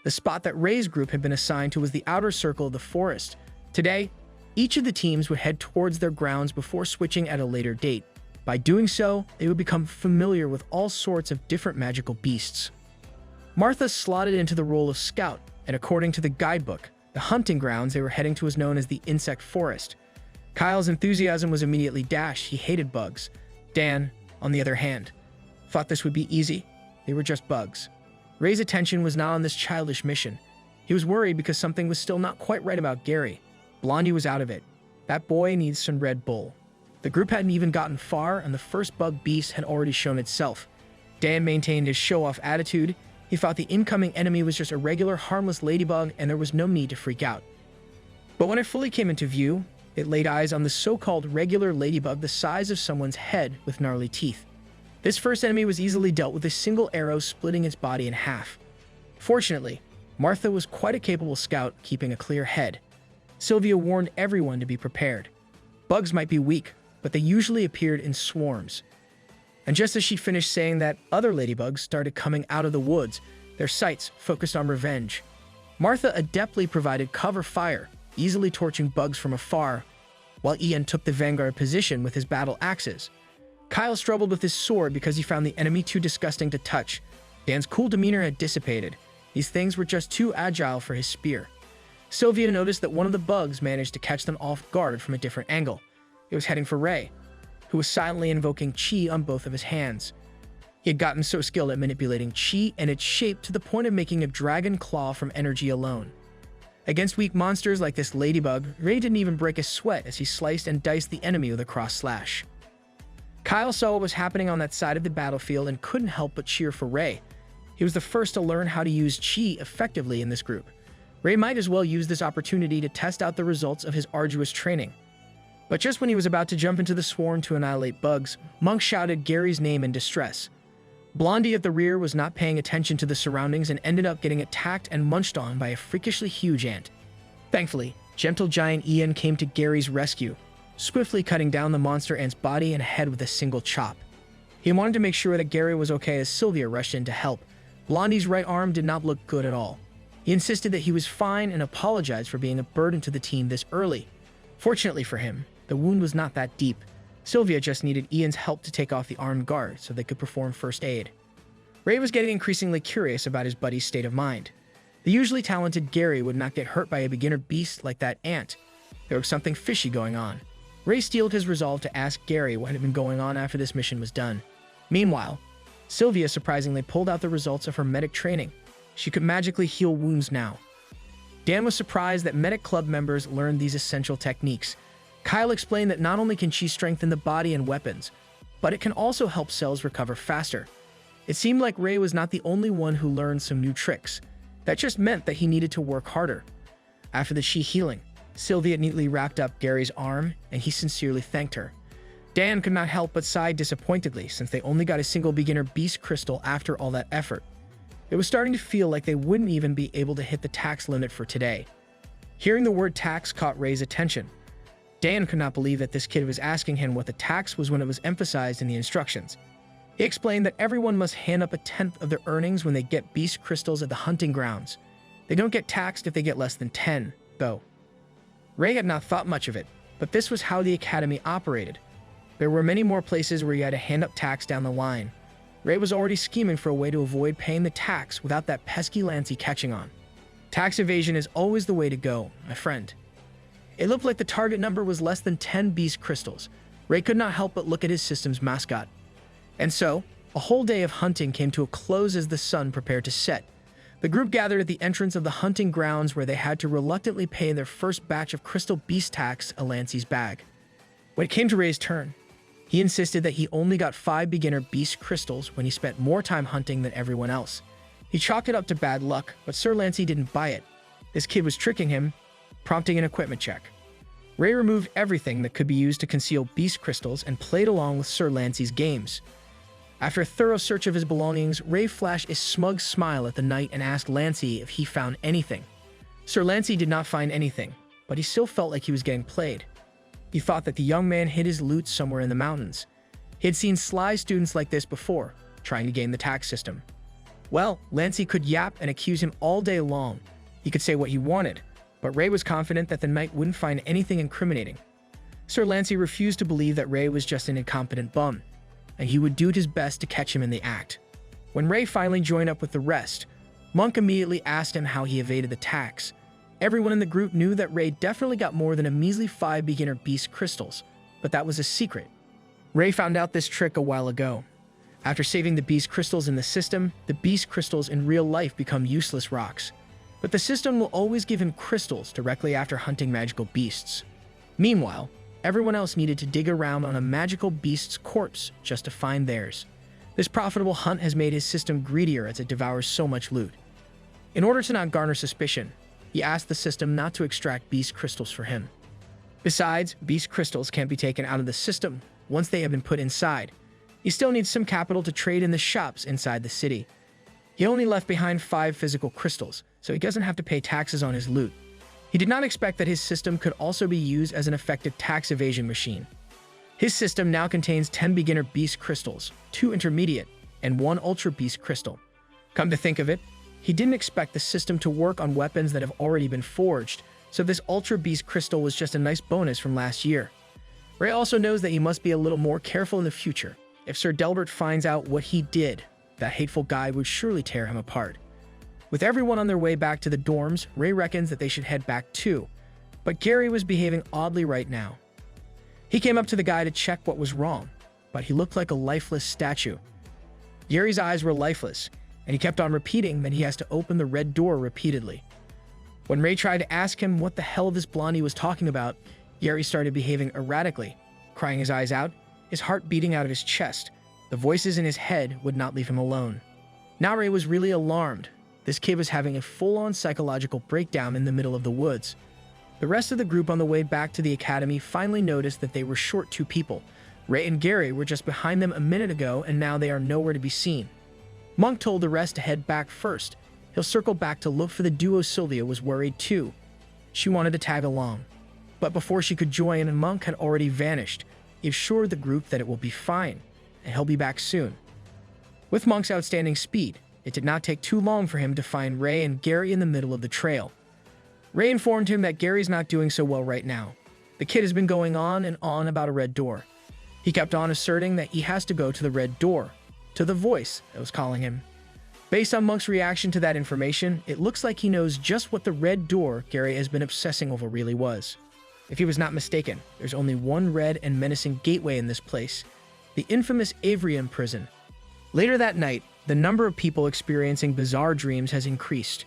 The spot that Ray's group had been assigned to was the outer circle of the forest. Today, each of the teams would head towards their grounds before switching at a later date. By doing so, they would become familiar with all sorts of different magical beasts. Martha slotted into the role of scout, and according to the guidebook, the hunting grounds they were heading to was known as the insect forest. Kyle's enthusiasm was immediately dashed. He hated bugs. Dan, on the other hand, thought this would be easy. They were just bugs. Ray's attention was not on this childish mission. He was worried because something was still not quite right about Gary. Blondie was out of it. That boy needs some Red Bull. The group hadn't even gotten far, and the first bug beast had already shown itself. Dan maintained his show-off attitude. He thought the incoming enemy was just a regular, harmless ladybug, and there was no need to freak out. But when it fully came into view, it laid eyes on the so-called regular ladybug the size of someone's head with gnarly teeth. This first enemy was easily dealt with a single arrow splitting its body in half. Fortunately, Martha was quite a capable scout, keeping a clear head. Sylvia warned everyone to be prepared. Bugs might be weak, but they usually appeared in swarms. And just as she finished saying that, other ladybugs started coming out of the woods, their sights focused on revenge. Martha adeptly provided cover fire, easily torching bugs from afar, while Ian took the vanguard position with his battle axes. Kyle struggled with his sword because he found the enemy too disgusting to touch. Dan's cool demeanor had dissipated. These things were just too agile for his spear. Sylvia noticed that one of the bugs managed to catch them off guard from a different angle. It was heading for Ray, who was silently invoking chi on both of his hands. He had gotten so skilled at manipulating chi and its shape to the point of making a dragon claw from energy alone. Against weak monsters like this ladybug, Ray didn't even break a sweat as he sliced and diced the enemy with a cross slash. Kyle saw what was happening on that side of the battlefield and couldn't help but cheer for Ray. He was the first to learn how to use chi effectively in this group. Ray might as well use this opportunity to test out the results of his arduous training. But just when he was about to jump into the swarm to annihilate bugs, Monk shouted Gary's name in distress. Blondie at the rear was not paying attention to the surroundings and ended up getting attacked and munched on by a freakishly huge ant. Thankfully, gentle giant Ian came to Gary's rescue, swiftly cutting down the monster ant's body and head with a single chop. He wanted to make sure that Gary was okay as Sylvia rushed in to help. Blondie's right arm did not look good at all. He insisted that he was fine and apologized for being a burden to the team this early. Fortunately for him, the wound was not that deep. Sylvia just needed Ian's help to take off the armed guard so they could perform first aid. Ray was getting increasingly curious about his buddy's state of mind. The usually talented Gary would not get hurt by a beginner beast like that ant. There was something fishy going on. Ray steeled his resolve to ask Gary what had been going on after this mission was done. Meanwhile, Sylvia surprisingly pulled out the results of her medic training. She could magically heal wounds now. Dan was surprised that medic club members learned these essential techniques. Kyle explained that not only can she strengthen the body and weapons, but it can also help cells recover faster. It seemed like Ray was not the only one who learned some new tricks. That just meant that he needed to work harder. After the chi healing, Sylvia neatly wrapped up Gary's arm, and he sincerely thanked her. Dan could not help but sigh disappointedly since they only got a single beginner beast crystal after all that effort. It was starting to feel like they wouldn't even be able to hit the tax limit for today. Hearing the word tax caught Ray's attention. Dan could not believe that this kid was asking him what the tax was when it was emphasized in the instructions. He explained that everyone must hand up 1/10 of their earnings when they get beast crystals at the hunting grounds. They don't get taxed if they get less than 10, though. Ray had not thought much of it, but this was how the academy operated. There were many more places where you had to hand up tax down the line. Ray was already scheming for a way to avoid paying the tax without that pesky Lancey catching on. Tax evasion is always the way to go, my friend. It looked like the target number was less than 10 beast crystals. Ray could not help but look at his system's mascot. And so, a whole day of hunting came to a close as the sun prepared to set. The group gathered at the entrance of the hunting grounds where they had to reluctantly pay their first batch of crystal beast tax a Lancey's bag. When it came to Ray's turn, he insisted that he only got 5 beginner beast crystals when he spent more time hunting than everyone else. He chalked it up to bad luck, but Sir Lancey didn't buy it. This kid was tricking him, prompting an equipment check. Ray removed everything that could be used to conceal beast crystals and played along with Sir Lancey's games. After a thorough search of his belongings, Ray flashed a smug smile at the knight and asked Lancey if he found anything. Sir Lancey did not find anything, but he still felt like he was getting played. He thought that the young man hid his loot somewhere in the mountains. He had seen sly students like this before, trying to game the tax system. Well, Lancey could yap and accuse him all day long. He could say what he wanted, but Ray was confident that the knight wouldn't find anything incriminating. Sir Lancey refused to believe that Ray was just an incompetent bum, and he would do his best to catch him in the act. When Ray finally joined up with the rest, Monk immediately asked him how he evaded the tax. Everyone in the group knew that Ray definitely got more than a measly 5 beginner beast crystals, but that was a secret. Ray found out this trick a while ago. After saving the beast crystals in the system, the beast crystals in real life become useless rocks. But the system will always give him crystals directly after hunting magical beasts. Meanwhile, everyone else needed to dig around on a magical beast's corpse just to find theirs. This profitable hunt has made his system greedier as it devours so much loot. In order to not garner suspicion, he asked the system not to extract beast crystals for him. Besides, beast crystals can't be taken out of the system once they have been put inside. He still needs some capital to trade in the shops inside the city. He only left behind 5 physical crystals, so he doesn't have to pay taxes on his loot. He did not expect that his system could also be used as an effective tax evasion machine. His system now contains 10 beginner beast crystals, 2 intermediate, and 1 ultra beast crystal. Come to think of it, he didn't expect the system to work on weapons that have already been forged, so this ultra beast crystal was just a nice bonus from last year. Ray also knows that he must be a little more careful in the future. If Sir Delbert finds out what he did, that hateful guy would surely tear him apart. With everyone on their way back to the dorms, Ray reckons that they should head back too, but Gary was behaving oddly right now. He came up to the guy to check what was wrong, but he looked like a lifeless statue. Gary's eyes were lifeless, and he kept on repeating that he has to open the red door repeatedly. When Ray tried to ask him what the hell this blondie was talking about, Gary started behaving erratically, crying his eyes out, his heart beating out of his chest. The voices in his head would not leave him alone. Now Ray was really alarmed. This kid was having a full-on psychological breakdown in the middle of the woods. The rest of the group on the way back to the academy finally noticed that they were short 2 people. Ray and Gary were just behind them a minute ago, and now they are nowhere to be seen. Monk told the rest to head back first. He'll circle back to look for the duo. Sylvia was worried too. She wanted to tag along. But before she could join, Monk had already vanished. He assured the group that it will be fine, and he'll be back soon. With Monk's outstanding speed, it did not take too long for him to find Ray and Gary in the middle of the trail. Ray informed him that Gary's not doing so well right now. The kid has been going on and on about a red door. He kept on asserting that he has to go to the red door, to the voice that was calling him. Based on Monk's reaction to that information, it looks like he knows just what the red door Gary has been obsessing over really was. If he was not mistaken, there's only one red and menacing gateway in this place, the infamous Avrian prison. Later that night, the number of people experiencing bizarre dreams has increased.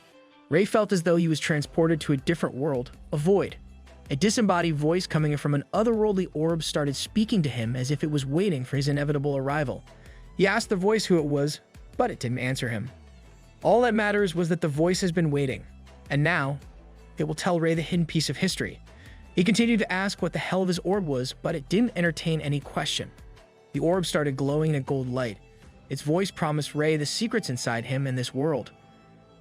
Ray felt as though he was transported to a different world, a void. A disembodied voice coming from an otherworldly orb started speaking to him as if it was waiting for his inevitable arrival. He asked the voice who it was, but it didn't answer him. All that matters was that the voice has been waiting, and now it will tell Ray the hidden piece of history. He continued to ask what the hell this orb was, but it didn't entertain any question. The orb started glowing in a gold light. Its voice promised Ray the secrets inside him and this world.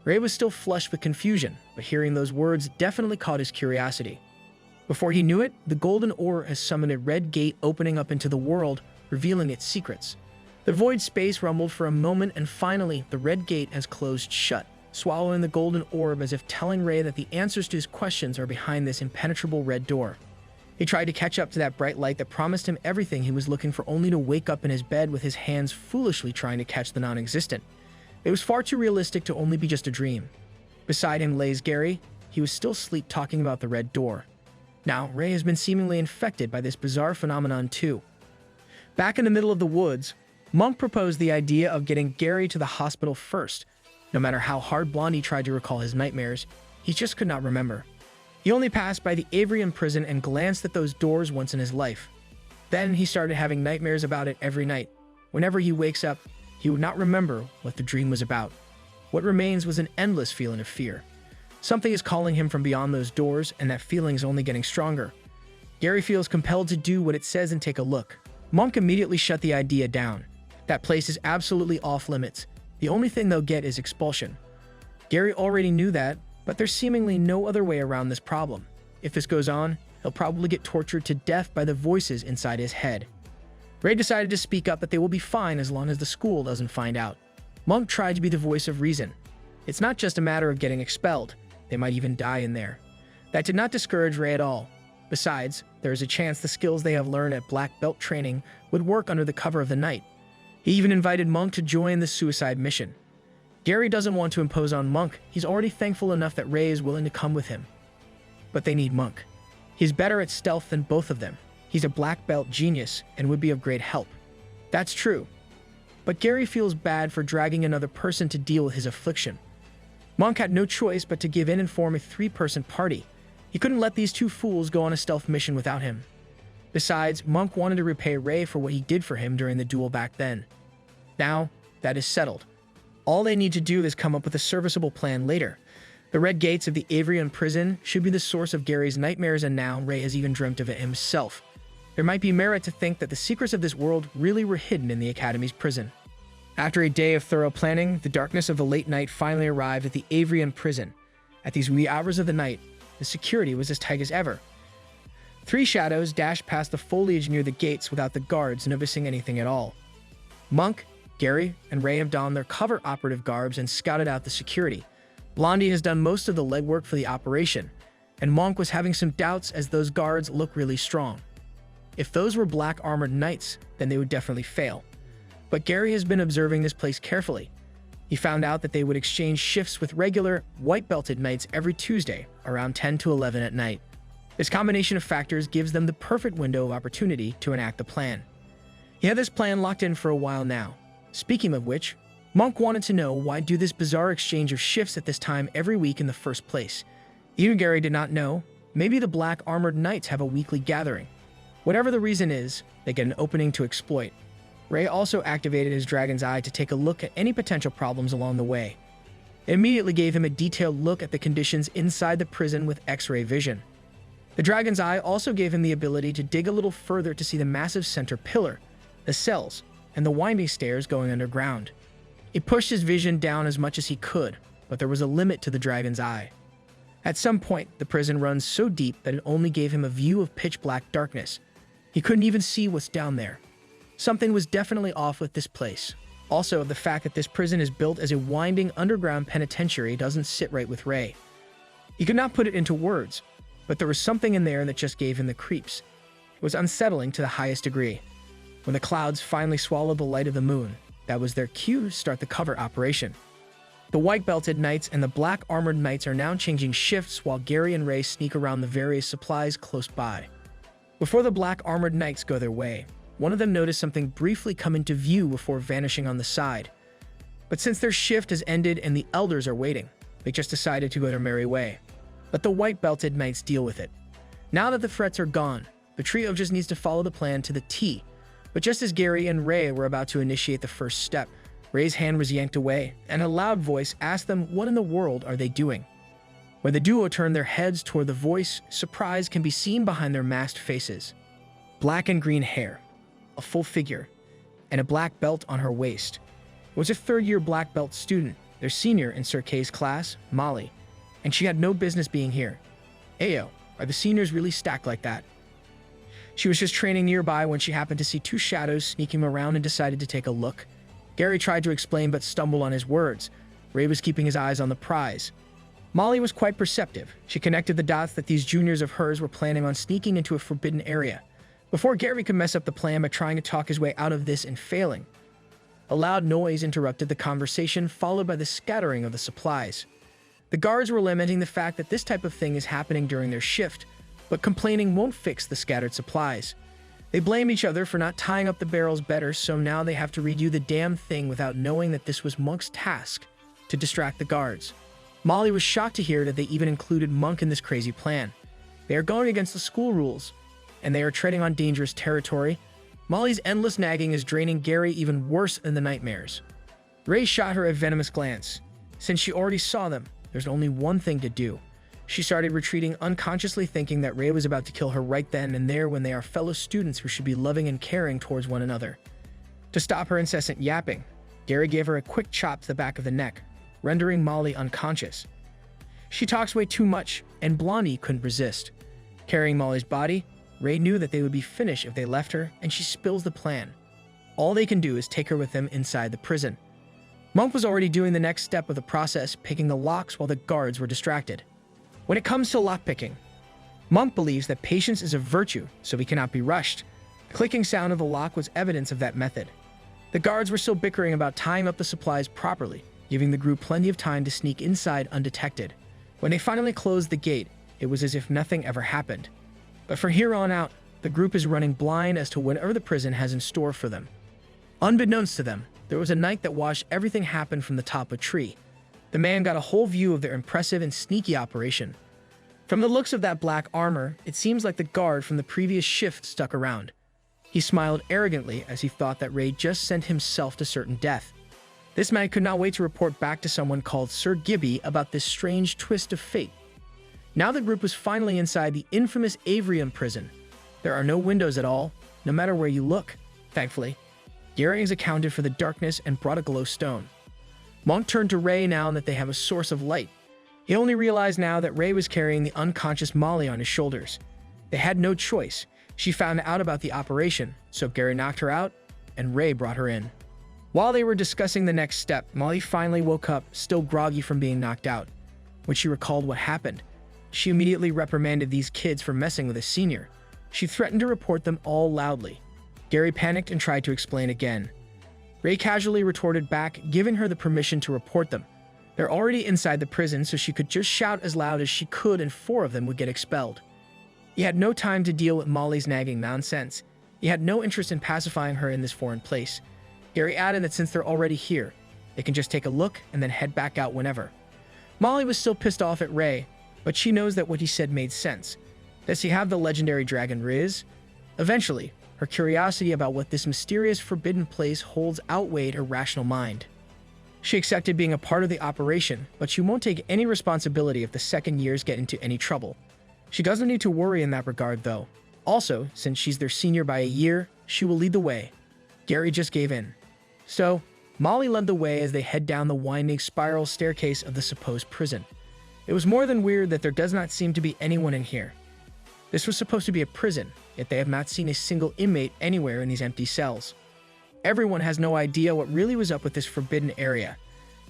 Ray was still flushed with confusion, but hearing those words definitely caught his curiosity. Before he knew it, the golden orb has summoned a red gate opening up into the world, revealing its secrets. The void space rumbled for a moment, and finally, the red gate has closed shut, swallowing the golden orb as if telling Ray that the answers to his questions are behind this impenetrable red door. He tried to catch up to that bright light that promised him everything he was looking for, only to wake up in his bed with his hands foolishly trying to catch the non-existent. It was far too realistic to only be just a dream. Beside him lays Gary. He was still asleep talking about the red door. Now, Ray has been seemingly infected by this bizarre phenomenon too. Back in the middle of the woods, Monk proposed the idea of getting Gary to the hospital first. No matter how hard Blondie tried to recall his nightmares, he just could not remember. He only passed by the Avrian prison and glanced at those doors once in his life. Then he started having nightmares about it every night. Whenever he wakes up, he would not remember what the dream was about. What remains was an endless feeling of fear. Something is calling him from beyond those doors, and that feeling is only getting stronger. Gary feels compelled to do what it says and take a look. Monk immediately shut the idea down. That place is absolutely off limits. The only thing they'll get is expulsion. Gary already knew that, but there's seemingly no other way around this problem. If this goes on, he'll probably get tortured to death by the voices inside his head. Ray decided to speak up that they will be fine as long as the school doesn't find out. Monk tried to be the voice of reason. It's not just a matter of getting expelled. They might even die in there. That did not discourage Ray at all. Besides, there is a chance the skills they have learned at Black Belt training would work under the cover of the night. He even invited Monk to join the suicide mission. Gary doesn't want to impose on Monk. He's already thankful enough that Ray is willing to come with him. But they need Monk. He's better at stealth than both of them. He's a Black Belt genius and would be of great help. That's true. But Gary feels bad for dragging another person to deal with his affliction. Monk had no choice but to give in and form a three-person party. He couldn't let these two fools go on a stealth mission without him. Besides, Monk wanted to repay Ray for what he did for him during the duel back then. Now, that is settled. All they need to do is come up with a serviceable plan later. The red gates of the Avrian prison should be the source of Gary's nightmares, and now Ray has even dreamt of it himself. There might be merit to think that the secrets of this world really were hidden in the Academy's prison. After a day of thorough planning, the darkness of the late night finally arrived at the Avrian prison. At these wee hours of the night, the security was as tight as ever. Three shadows dashed past the foliage near the gates without the guards noticing anything at all. Monk, Gary, and Ray have donned their cover operative garbs and scouted out the security. Blondie has done most of the legwork for the operation, and Monk was having some doubts as those guards look really strong. If those were black armored knights, then they would definitely fail. But Gary has been observing this place carefully. He found out that they would exchange shifts with regular, white-belted knights every Tuesday, around 10 to 11 at night. This combination of factors gives them the perfect window of opportunity to enact the plan. He had this plan locked in for a while now. Speaking of which, Monk wanted to know why do this bizarre exchange of shifts at this time every week in the first place. Even Gary did not know. Maybe the black armored knights have a weekly gathering. Whatever the reason is, they get an opening to exploit. Ray also activated his dragon's eye to take a look at any potential problems along the way. It immediately gave him a detailed look at the conditions inside the prison with X-ray vision. The dragon's eye also gave him the ability to dig a little further to see the massive center pillar, the cells, and the winding stairs going underground. He pushed his vision down as much as he could, but there was a limit to the dragon's eye. At some point, the prison runs so deep that it only gave him a view of pitch-black darkness. He couldn't even see what's down there. Something was definitely off with this place. Also, the fact that this prison is built as a winding underground penitentiary doesn't sit right with Ray. He could not put it into words, but there was something in there that just gave him the creeps. It was unsettling to the highest degree. When the clouds finally swallowed the light of the moon, that was their cue to start the cover operation. The white-belted knights and the black-armored knights are now changing shifts while Gary and Ray sneak around the various supplies close by. Before the black-armored knights go their way, one of them noticed something briefly come into view before vanishing on the side. But since their shift has ended and the elders are waiting, they just decided to go their merry way. Let the white-belted knights deal with it. Now that the threats are gone, the trio just needs to follow the plan to the T. But just as Gary and Ray were about to initiate the first step, Ray's hand was yanked away, and a loud voice asked them what in the world are they doing. When the duo turned their heads toward the voice, surprise can be seen behind their masked faces. Black and green hair, a full figure, and a black belt on her waist. It was a third-year black belt student, their senior in Sir K's class, Molly, and she had no business being here. Ayo, are the seniors really stacked like that? She was just training nearby when she happened to see two shadows sneaking around and decided to take a look. Gary tried to explain but stumbled on his words. Ray was keeping his eyes on the prize. Molly was quite perceptive. She connected the dots that these juniors of hers were planning on sneaking into a forbidden area. Before Gary could mess up the plan by trying to talk his way out of this and failing, a loud noise interrupted the conversation, followed by the scattering of the supplies. The guards were lamenting the fact that this type of thing is happening during their shift, but complaining won't fix the scattered supplies. They blame each other for not tying up the barrels better, so now they have to redo the damn thing without knowing that this was Monk's task to distract the guards. Molly was shocked to hear that they even included Monk in this crazy plan. They are going against the school rules, and they are treading on dangerous territory. Molly's endless nagging is draining Gary even worse than the nightmares. Ray shot her a venomous glance. Since she already saw them, there's only one thing to do. She started retreating, unconsciously thinking that Ray was about to kill her right then and there when they are fellow students who should be loving and caring towards one another. To stop her incessant yapping, Gary gave her a quick chop to the back of the neck, rendering Molly unconscious. She talks way too much, and Blondie couldn't resist. Carrying Molly's body, Ray knew that they would be finished if they left her, and she spills the plan. All they can do is take her with them inside the prison. Monk was already doing the next step of the process, picking the locks while the guards were distracted. When it comes to lockpicking, Monk believes that patience is a virtue, so he cannot be rushed. The clicking sound of the lock was evidence of that method. The guards were still bickering about tying up the supplies properly, giving the group plenty of time to sneak inside undetected. When they finally closed the gate, it was as if nothing ever happened. But from here on out, the group is running blind as to whatever the prison has in store for them. Unbeknownst to them, there was a knight that watched everything happen from the top of a tree. The man got a whole view of their impressive and sneaky operation. From the looks of that black armor, it seems like the guard from the previous shift stuck around. He smiled arrogantly as he thought that Ray just sent himself to certain death. This man could not wait to report back to someone called Sir Gibby about this strange twist of fate. Now the group was finally inside the infamous Avrium prison. There are no windows at all, no matter where you look. Thankfully, Gary has accounted for the darkness and brought a glow stone. Monk turned to Ray now that they have a source of light. He only realized now that Ray was carrying the unconscious Molly on his shoulders. They had no choice. She found out about the operation, so Gary knocked her out, and Ray brought her in. While they were discussing the next step, Molly finally woke up, still groggy from being knocked out. When she recalled what happened, she immediately reprimanded these kids for messing with a senior. She threatened to report them all loudly. Gary panicked and tried to explain again. Ray casually retorted back, giving her the permission to report them. They're already inside the prison, so she could just shout as loud as she could and 4 of them would get expelled. He had no time to deal with Molly's nagging nonsense. He had no interest in pacifying her in this foreign place. Gary added that since they're already here, they can just take a look and then head back out whenever. Molly was still pissed off at Ray, but she knows that what he said made sense. Does he have the legendary dragon Riz? Eventually, her curiosity about what this mysterious forbidden place holds outweighed her rational mind. She accepted being a part of the operation, but she won't take any responsibility if the second years get into any trouble. She doesn't need to worry in that regard, though. Also, since she's their senior by a year, she will lead the way. Gary just gave in. So, Molly led the way as they head down the winding spiral staircase of the supposed prison. It was more than weird that there does not seem to be anyone in here. This was supposed to be a prison, yet they have not seen a single inmate anywhere in these empty cells. Everyone has no idea what really was up with this forbidden area.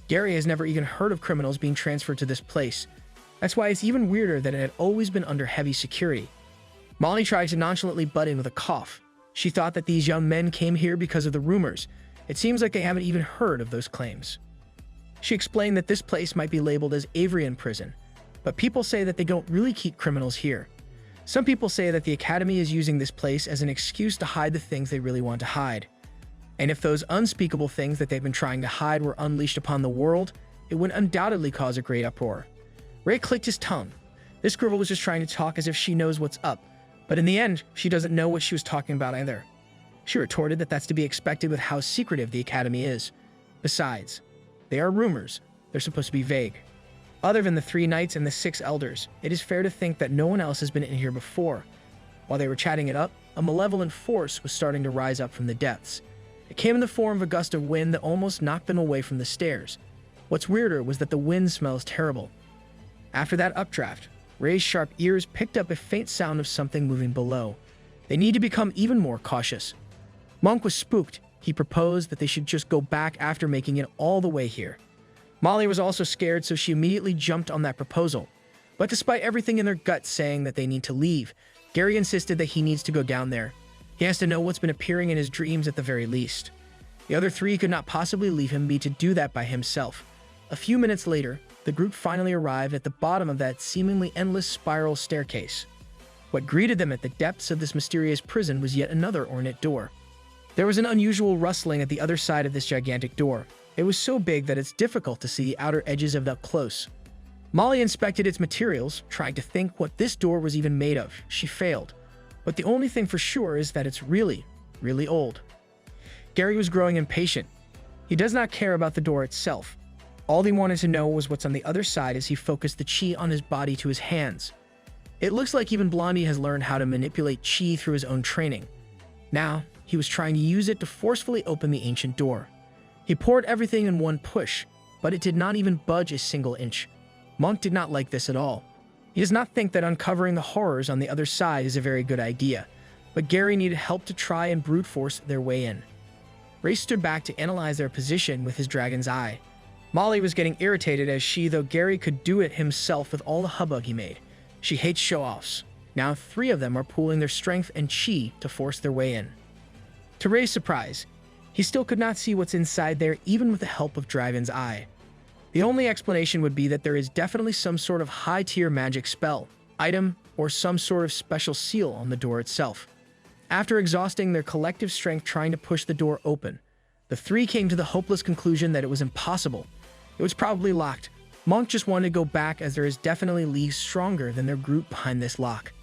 Gary has never even heard of criminals being transferred to this place. That's why it's even weirder that it had always been under heavy security. Molly tried to nonchalantly butt in with a cough. She thought that these young men came here because of the rumors. It seems like they haven't even heard of those claims. She explained that this place might be labeled as Avrian Prison, but people say that they don't really keep criminals here. Some people say that the Academy is using this place as an excuse to hide the things they really want to hide. And if those unspeakable things that they've been trying to hide were unleashed upon the world, it would undoubtedly cause a great uproar. Ray clicked his tongue. This girl was just trying to talk as if she knows what's up, but in the end, she doesn't know what she was talking about either. She retorted that that's to be expected with how secretive the Academy is. Besides, they are rumors. They're supposed to be vague. Other than the 3 knights and the 6 elders, it is fair to think that no one else has been in here before. While they were chatting it up, a malevolent force was starting to rise up from the depths. It came in the form of a gust of wind that almost knocked them away from the stairs. What's weirder was that the wind smells terrible. After that updraft, Ray's sharp ears picked up a faint sound of something moving below. They need to become even more cautious. Monk was spooked. He proposed that they should just go back after making it all the way here. Molly was also scared, so she immediately jumped on that proposal. But despite everything in their gut saying that they need to leave, Gary insisted that he needs to go down there. He has to know what's been appearing in his dreams at the very least. The other 3 could not possibly leave him be to do that by himself. A few minutes later, the group finally arrived at the bottom of that seemingly endless spiral staircase. What greeted them at the depths of this mysterious prison was yet another ornate door. There was an unusual rustling at the other side of this gigantic door. It was so big that it's difficult to see the outer edges of it up close. Molly inspected its materials, trying to think what this door was even made of. She failed. But the only thing for sure is that it's really, really old. Gary was growing impatient. He does not care about the door itself. All he wanted to know was what's on the other side as he focused the chi on his body to his hands. It looks like even Blondie has learned how to manipulate chi through his own training. Now, he was trying to use it to forcefully open the ancient door. He poured everything in one push, but it did not even budge a single inch. Monk did not like this at all. He does not think that uncovering the horrors on the other side is a very good idea, but Gary needed help to try and brute force their way in. Ray stood back to analyze their position with his dragon's eye. Molly was getting irritated as though Gary could do it himself with all the hubbub he made. She hates show-offs. Now 3 of them are pooling their strength and chi to force their way in. To Ray's surprise, he still could not see what's inside there even with the help of Dragon's Eye. The only explanation would be that there is definitely some sort of high-tier magic spell, item, or some sort of special seal on the door itself. After exhausting their collective strength trying to push the door open, the 3 came to the hopeless conclusion that it was impossible. It was probably locked. Monk just wanted to go back as there is definitely leagues stronger than their group behind this lock.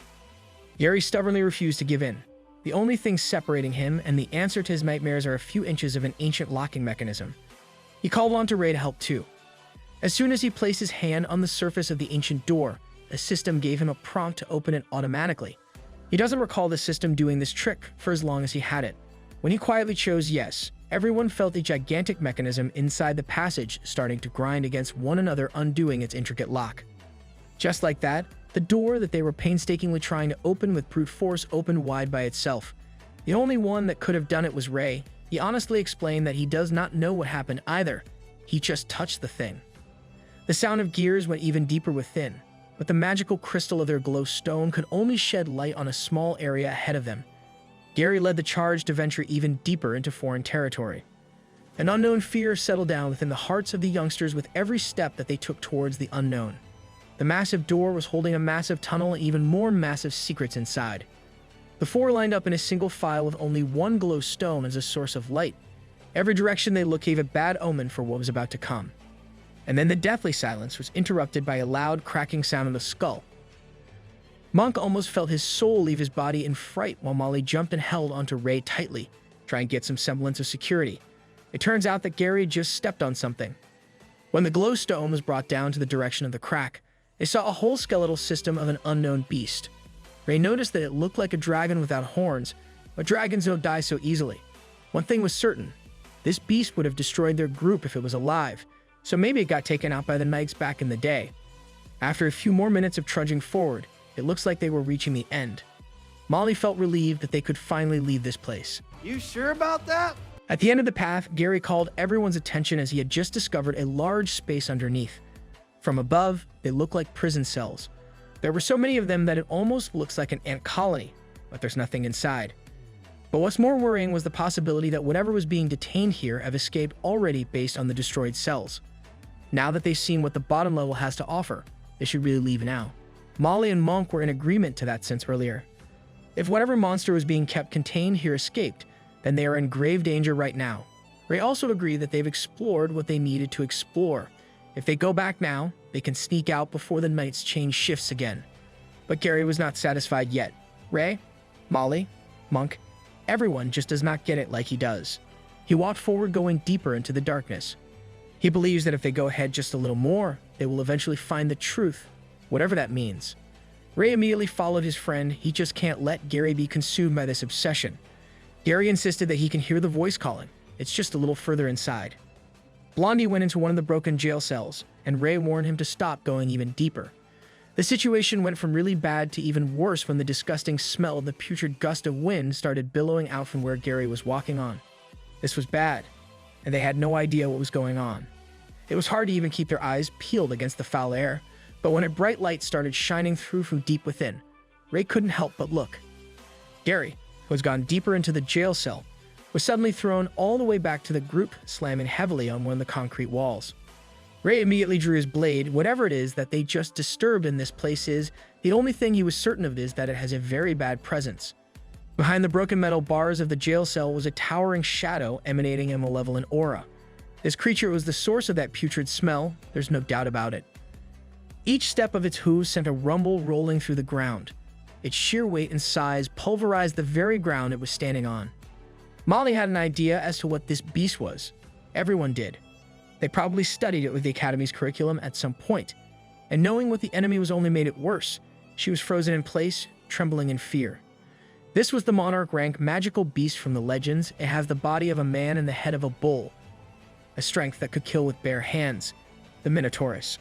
Gary stubbornly refused to give in. The only thing separating him and the answer to his nightmares are a few inches of an ancient locking mechanism. He called on to Ray to help too. As soon as he placed his hand on the surface of the ancient door, the system gave him a prompt to open it automatically. He doesn't recall the system doing this trick for as long as he had it. When he quietly chose yes, everyone felt a gigantic mechanism inside the passage starting to grind against one another, undoing its intricate lock. Just like that, the door that they were painstakingly trying to open with brute force opened wide by itself. The only one that could have done it was Ray. He honestly explained that he does not know what happened either. He just touched the thing. The sound of gears went even deeper within, but the magical crystal of their glow stone could only shed light on a small area ahead of them. Gary led the charge to venture even deeper into foreign territory. An unknown fear settled down within the hearts of the youngsters with every step that they took towards the unknown. The massive door was holding a massive tunnel and even more massive secrets inside. The 4 lined up in a single file with only one glow stone as a source of light. Every direction they looked gave a bad omen for what was about to come. And then the deathly silence was interrupted by a loud cracking sound of the skull. Monk almost felt his soul leave his body in fright while Molly jumped and held onto Ray tightly, trying to get some semblance of security. It turns out that Gary had just stepped on something. When the glow stone was brought down to the direction of the crack, they saw a whole skeletal system of an unknown beast. Ray noticed that it looked like a dragon without horns, but dragons don't die so easily. One thing was certain, this beast would have destroyed their group if it was alive, so maybe it got taken out by the knights back in the day. After a few more minutes of trudging forward, it looks like they were reaching the end. Molly felt relieved that they could finally leave this place. You sure about that? At the end of the path, Gary called everyone's attention as he had just discovered a large space underneath. From above, they looked like prison cells. There were so many of them that it almost looks like an ant colony, but there's nothing inside. But what's more worrying was the possibility that whatever was being detained here have escaped already based on the destroyed cells. Now that they've seen what the bottom level has to offer, they should really leave now. Molly and Monk were in agreement to that since earlier. If whatever monster was being kept contained here escaped, then they are in grave danger right now. Ray also agreed that they've explored what they needed to explore. If they go back now, they can sneak out before the night's change shifts again. But Gary was not satisfied yet. Ray, Molly, Monk, everyone just does not get it like he does. He walked forward, going deeper into the darkness. He believes that if they go ahead just a little more, they will eventually find the truth, whatever that means. Ray immediately followed his friend. He just can't let Gary be consumed by this obsession. Gary insisted that he can hear the voice calling. It's just a little further inside. Blondie went into one of the broken jail cells, and Ray warned him to stop going even deeper. The situation went from really bad to even worse when the disgusting smell of the putrid gust of wind started billowing out from where Gary was walking on. This was bad, and they had no idea what was going on. It was hard to even keep their eyes peeled against the foul air, but when a bright light started shining through from deep within, Ray couldn't help but look. Gary, who has gone deeper into the jail cell, was suddenly thrown all the way back to the group, slamming heavily on one of the concrete walls. Ray immediately drew his blade. Whatever it is that they just disturbed in this place is, the only thing he was certain of is that it has a very bad presence. Behind the broken metal bars of the jail cell was a towering shadow emanating a malevolent aura. This creature was the source of that putrid smell, there's no doubt about it. Each step of its hooves sent a rumble rolling through the ground. Its sheer weight and size pulverized the very ground it was standing on. Molly had an idea as to what this beast was. Everyone did. They probably studied it with the Academy's curriculum at some point, and knowing what the enemy was only made it worse. She was frozen in place, trembling in fear. This was the monarch rank magical beast from the legends. It has the body of a man and the head of a bull, a strength that could kill with bare hands, the minotaurus.